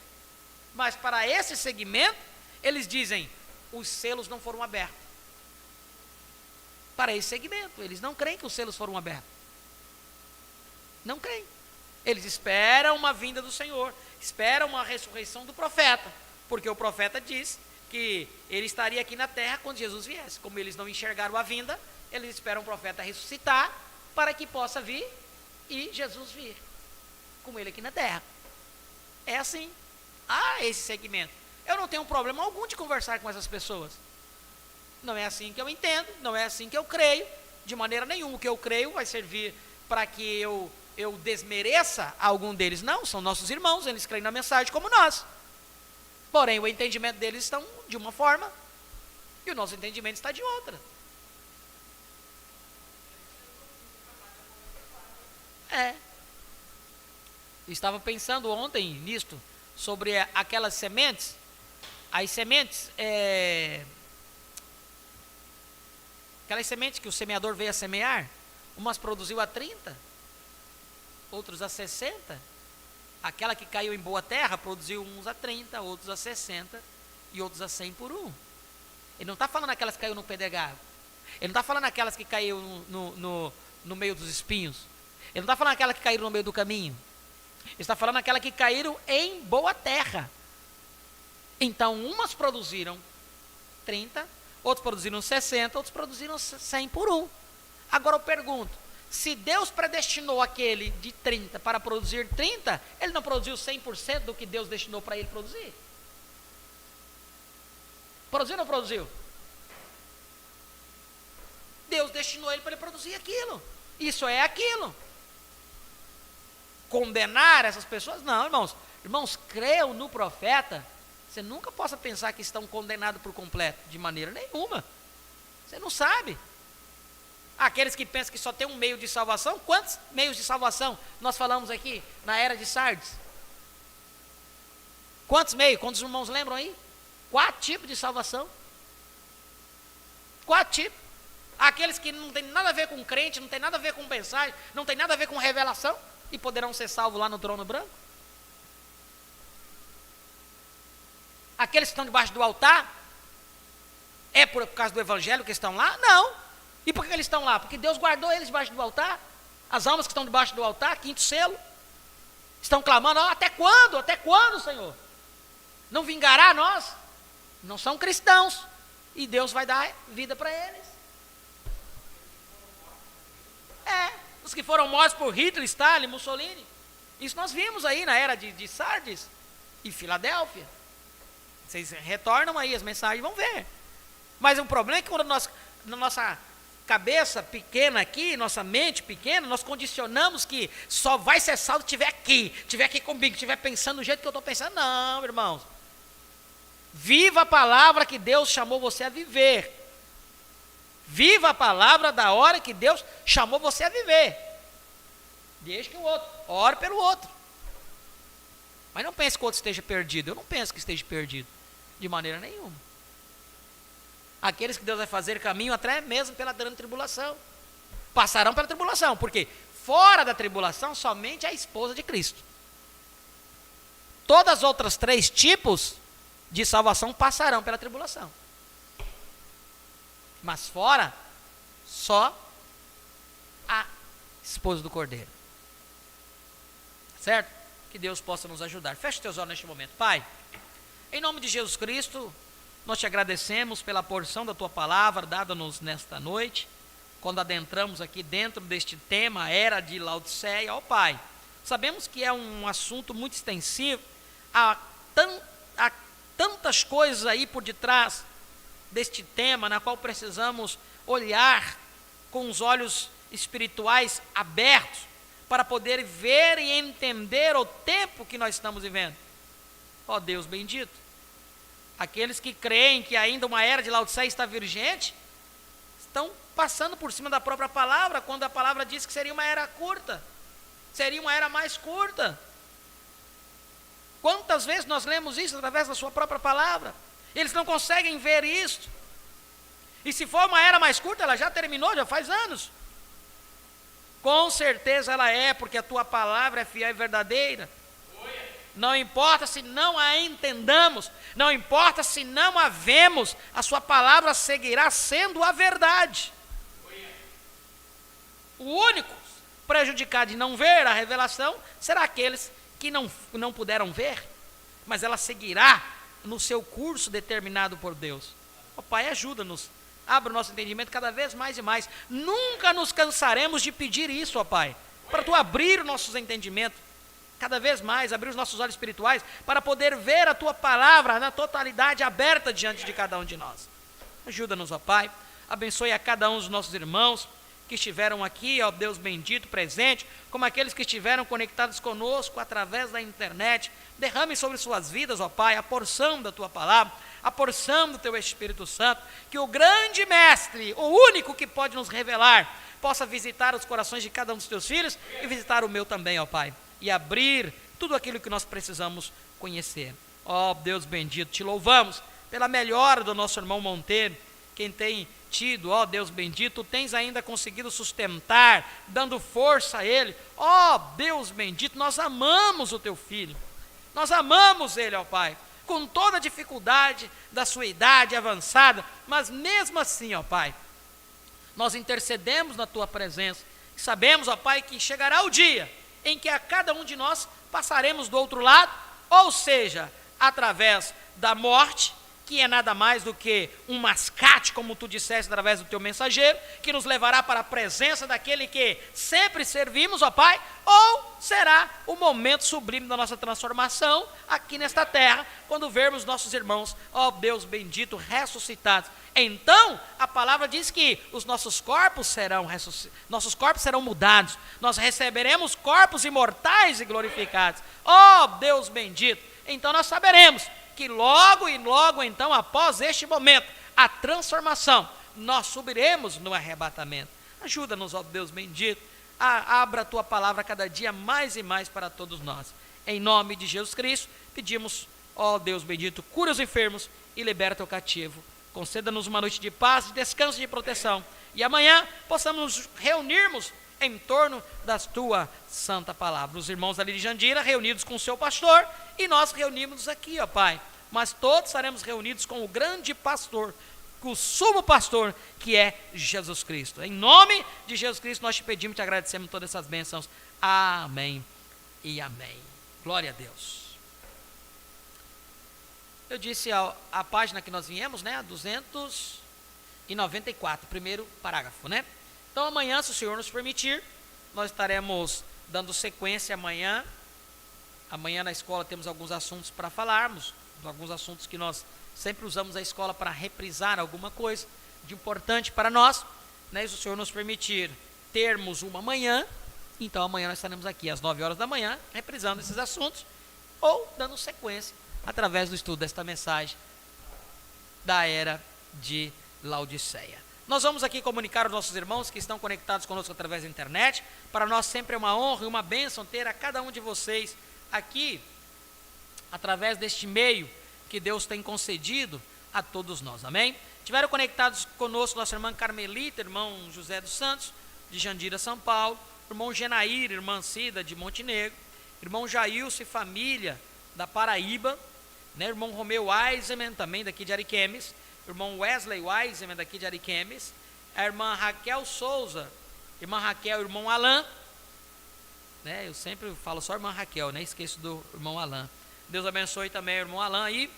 Mas para esse segmento, eles dizem, os selos não foram abertos. Para esse segmento, eles não creem que os selos foram abertos. Não creem. Eles esperam uma vinda do Senhor, esperam uma ressurreição do profeta, porque o profeta diz que ele estaria aqui na terra quando Jesus viesse. Como eles não enxergaram a vinda, eles esperam o profeta ressuscitar para que possa vir e Jesus vir como ele aqui na terra. É assim. Há esse segmento. Eu não tenho problema algum de conversar com essas pessoas. Não é assim que eu entendo, não é assim que eu creio, de maneira nenhuma. O que eu creio vai servir para que eu desmereça algum deles. Não, são nossos irmãos, eles creem na mensagem como nós. Porém, o entendimento deles está de uma forma e o nosso entendimento está de outra. Eu estava pensando ontem nisto, sobre aquelas sementes. As sementes, aquelas sementes que o semeador veio a semear, umas produziu a 30, outros a 60. Aquela que caiu em boa terra produziu uns a 30, outros a 60 e outros a 100 por um. Ele não está falando aquelas que caiu no pedregado. Ele não está falando aquelas que caiu no meio dos espinhos. Ele não está falando aquelas que caíram no meio do caminho. Ele está falando aquelas que caíram em boa terra. Então, umas produziram 30, outros produziram 60, outros produziram 100 por um. Agora eu pergunto, se Deus predestinou aquele de 30 para produzir 30, ele não produziu 100% do que Deus destinou para ele produzir? Produziu ou não produziu? Deus destinou ele para ele produzir aquilo. Isso é aquilo. Condenar essas pessoas? Não, irmãos. Irmãos, creiam no profeta. Você nunca possa pensar que estão condenados por completo, de maneira nenhuma. Você não sabe. Aqueles que pensam que só tem um meio de salvação, quantos meios de salvação nós falamos aqui na era de Sardes? Quantos meios? Quantos irmãos lembram aí? 4 tipos de salvação. 4 tipos. Aqueles que não tem nada a ver com crente, não tem nada a ver com mensagem, não tem nada a ver com revelação, e poderão ser salvos lá no trono branco. Aqueles que estão debaixo do altar, é por causa do evangelho que estão lá? Não. E por que eles estão lá? Porque Deus guardou eles debaixo do altar. As almas que estão debaixo do altar, 5º selo, estão clamando, até quando? Até quando, Senhor? Não vingará nós? Não são cristãos. E Deus vai dar vida para eles. Os que foram mortos por Hitler, Stalin, Mussolini. Isso nós vimos aí na era de Sardes e Filadélfia. Vocês retornam aí as mensagens e vão ver. Mas o problema é que quando na nossa cabeça pequena aqui, nossa mente pequena, nós condicionamos que só vai ser salvo se estiver aqui comigo, estiver pensando do jeito que eu estou pensando. Não, irmãos. Viva a palavra que Deus chamou você a viver. Viva a palavra da hora que Deus chamou você a viver. Deixe que o outro, ore pelo outro. Mas não pense que o outro esteja perdido. Eu não penso que esteja perdido, de maneira nenhuma. Aqueles que Deus vai fazer caminho até mesmo pela grande tribulação, passarão pela tribulação, porque fora da tribulação somente a esposa de Cristo. Todas as outras 3 tipos de salvação passarão pela tribulação. Mas fora, só a esposa do Cordeiro. Certo? Que Deus possa nos ajudar. Feche teus olhos neste momento. Pai, em nome de Jesus Cristo, nós te agradecemos pela porção da tua palavra dada-nos nesta noite, quando adentramos aqui dentro deste tema, a era de Laodiceia. Ó Pai, sabemos que é um assunto muito extensivo, há tantas coisas aí por detrás deste tema, na qual precisamos olhar com os olhos espirituais abertos, para poder ver e entender o tempo que nós estamos vivendo. Ó Deus bendito, aqueles que creem que ainda uma era de Laodiceia está vigente, estão passando por cima da própria palavra, quando a palavra diz que seria uma era curta, seria uma era mais curta. Quantas vezes nós lemos isso através da sua própria palavra? Eles não conseguem ver isso. E se for uma era mais curta, ela já terminou, já faz anos. Com certeza ela é, porque a tua palavra é fiel e verdadeira. Não importa se não a entendamos, não importa se não a vemos, a sua palavra seguirá sendo a verdade. O único prejudicado de não ver a revelação será aqueles que não puderam ver, mas ela seguirá no seu curso determinado por Deus. Ó Pai, ajuda-nos, abra o nosso entendimento cada vez mais e mais. Nunca nos cansaremos de pedir isso, ó Pai, para tu abrir os nossos entendimentos cada vez mais, abrir os nossos olhos espirituais, para poder ver a tua palavra na totalidade aberta diante de cada um de nós. Ajuda-nos, ó Pai, abençoe a cada um dos nossos irmãos que estiveram aqui, ó Deus bendito, presente, como aqueles que estiveram conectados conosco através da internet. Derrame sobre suas vidas, ó Pai, a porção da tua palavra, a porção do teu Espírito Santo, que o grande mestre, o único que pode nos revelar, possa visitar os corações de cada um dos teus filhos e visitar o meu também, ó Pai, e abrir tudo aquilo que nós precisamos conhecer. Ó Deus bendito, te louvamos pela melhora do nosso irmão Monteiro, quem tem tido, ó Deus bendito, tens ainda conseguido sustentar, dando força a ele. Ó Deus bendito, nós amamos o teu filho, nós amamos ele, ó Pai, com toda a dificuldade da sua idade avançada, mas mesmo assim, ó Pai, nós intercedemos na tua presença, e sabemos, ó Pai, que chegará o dia em que a cada um de nós passaremos do outro lado, ou seja, através da morte, que é nada mais do que um mascate, como tu disseste através do teu mensageiro, que nos levará para a presença daquele que sempre servimos, ó Pai, ou será o momento sublime da nossa transformação aqui nesta terra, quando vermos nossos irmãos, ó Deus bendito, ressuscitados. Então, a palavra diz que os nossos corpos serão mudados, nós receberemos corpos imortais e glorificados. Ó Deus bendito, então nós saberemos que logo e logo então, após este momento, a transformação, nós subiremos no arrebatamento. Ajuda-nos, ó Deus bendito, abra a tua palavra cada dia mais e mais para todos nós. Em nome de Jesus Cristo, pedimos, ó Deus bendito, cura os enfermos e liberta o cativo. Conceda-nos uma noite de paz, de descanso e de proteção. E amanhã possamos nos reunirmos em torno da tua santa palavra. Os irmãos ali de Jandira reunidos com o seu pastor, e nós reunimos aqui, ó Pai, mas todos estaremos reunidos com o grande pastor, com o sumo pastor, que é Jesus Cristo. Em nome de Jesus Cristo nós te pedimos e te agradecemos todas essas bênçãos. Amém e amém. Glória a Deus. Eu disse a página que nós viemos, né, a 294, primeiro parágrafo, né? Então amanhã, se o Senhor nos permitir, nós estaremos dando sequência amanhã. Amanhã na escola temos alguns assuntos para falarmos, alguns assuntos que nós sempre usamos a escola para reprisar alguma coisa de importante para nós, né? E se o Senhor nos permitir termos uma manhã, então amanhã nós estaremos aqui às 9 horas da manhã, reprisando esses assuntos, ou dando sequência através do estudo desta mensagem da era de Laodiceia. Nós vamos aqui comunicar aos nossos irmãos que estão conectados conosco através da internet. Para nós sempre é uma honra e uma bênção ter a cada um de vocês aqui, através deste meio que Deus tem concedido a todos nós, amém? Tiveram conectados conosco nossa irmã Carmelita, irmão José dos Santos, de Jandira, São Paulo, irmão Genair, irmã Cida, de Montenegro, irmão Jailson e família, da Paraíba, né? Irmão Romeu Eisenman, também daqui de Ariquemes, irmão Wesley Eisenman, daqui de Ariquemes, a irmã Raquel Souza, irmã Raquel, irmão Alain, né? Eu sempre falo só irmã Raquel, né? Esqueço do irmão Alain. Deus abençoe também o irmão Alain aí,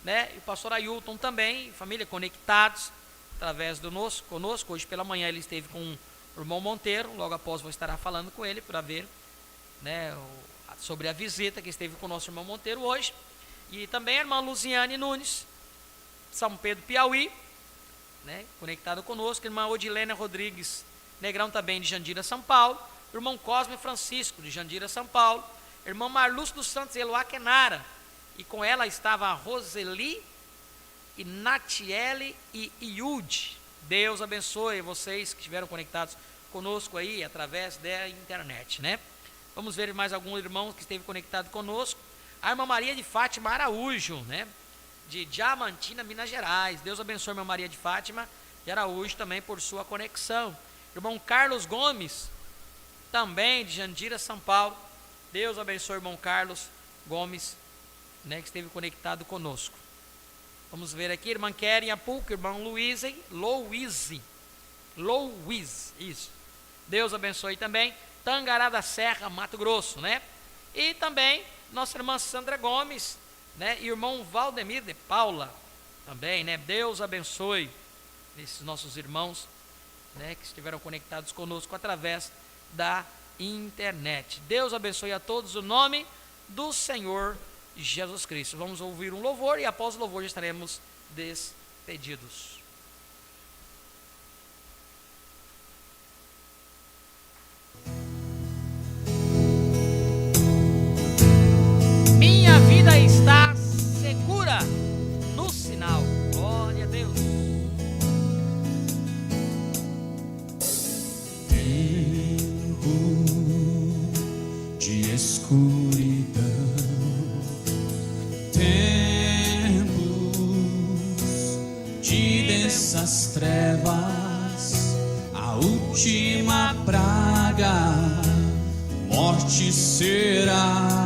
né? E o pastor Ailton também, família, conectados através do conosco. Hoje pela manhã ele esteve com o irmão Monteiro, logo após vou estar falando com ele para ver, né, sobre a visita que esteve com o nosso irmão Monteiro hoje. E também a irmã Luziane Nunes, São Pedro, Piauí, né, conectado conosco. Irmã Odilena Rodrigues Negrão, também de Jandira, São Paulo. Irmão Cosme Francisco, de Jandira, São Paulo. Irmã Marlúcio dos Santos Eloá Kenara, e com ela estava a Roseli e Natiele e Iude. Deus abençoe vocês que estiveram conectados conosco aí através da internet, né? Vamos ver mais algum irmão que esteve conectado conosco. A irmã Maria de Fátima Araújo, né? De Diamantina, Minas Gerais. Deus abençoe a irmã Maria de Fátima de Araújo também por sua conexão. Irmão Carlos Gomes, também de Jandira, São Paulo. Deus abençoe o irmão Carlos Gomes, né, que esteve conectado conosco. Vamos ver aqui, irmã Keren Apuca, irmão Louise, isso. Deus abençoe também. Tangará da Serra, Mato Grosso, né? E também nossa irmã Sandra Gomes, né? E irmão Valdemir de Paula, também, né? Deus abençoe esses nossos irmãos, né, que estiveram conectados conosco através da internet. Deus abençoe a todos o nome do Senhor Jesus Cristo. Vamos ouvir um louvor e após o louvor já estaremos despedidos. Minha vida está segura no sinal. Glória a Deus. Tempo de escuridão, tempos de densas trevas, a última praga, morte será.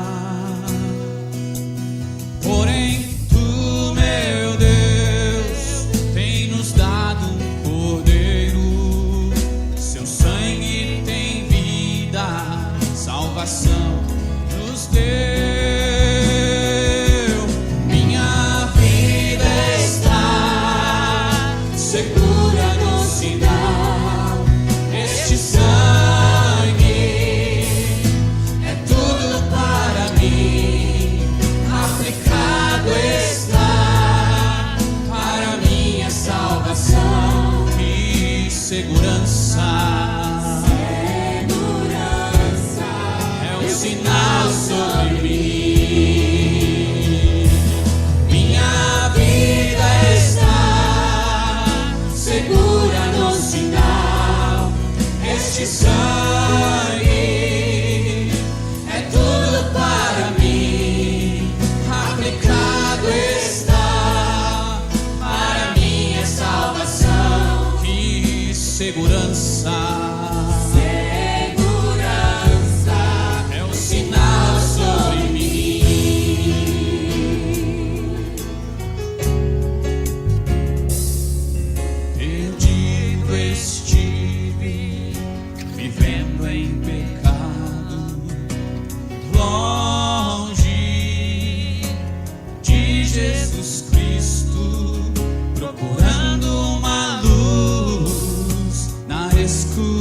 Porém, tu, meu Deus, tem nos dado um cordeiro, seu sangue tem vida, salvação nos deu. Minha vida está segura no sinal, este sangue é tudo para mim, aplicado está para minha salvação. Que segurança, é um sinal sobre mim. Minha vida está segura no sinal, este sangue é tudo para mim, aplicado está para minha salvação. Que segurança, é um sinal sobre mim. Perdido estive, vivendo em pecado, longe de Jesus Cristo, procurando uma luz na escuridão.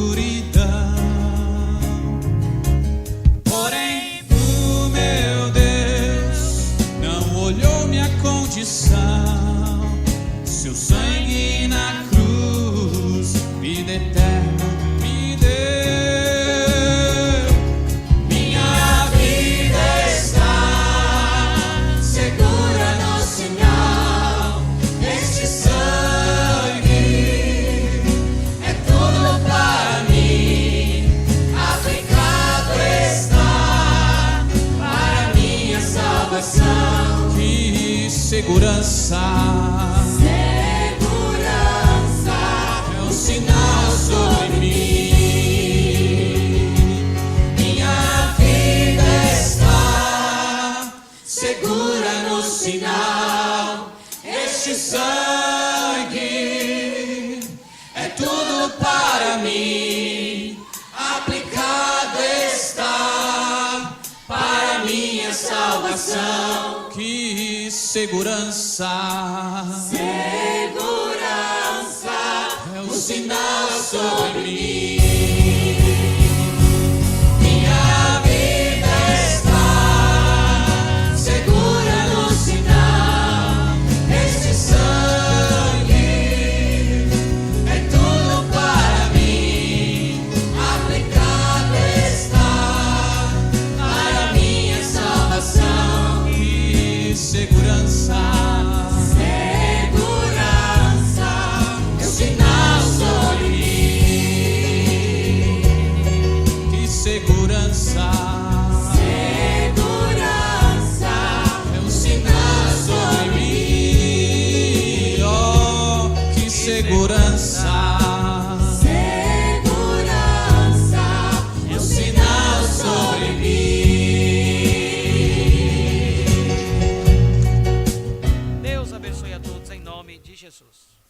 segurança. Segurança. É um sinal sobre mim. Minha vida está segura no sinal. Este sangue é tudo para mim. Aplicado está para minha salvação. Que segurança. Segurança. É um sinal sobre mim. Minha vida está segura no sinal. Este sangue é tudo para mim. Aplicado está para minha salvação. Que segurança. Segurança. É um sinal sobre mim. Que segurança. Segurança. É um sinal sobre mim. Oh, que segurança. Segurança. É um sinal sobre mim. Deus abençoe a todos em nome de Jesus.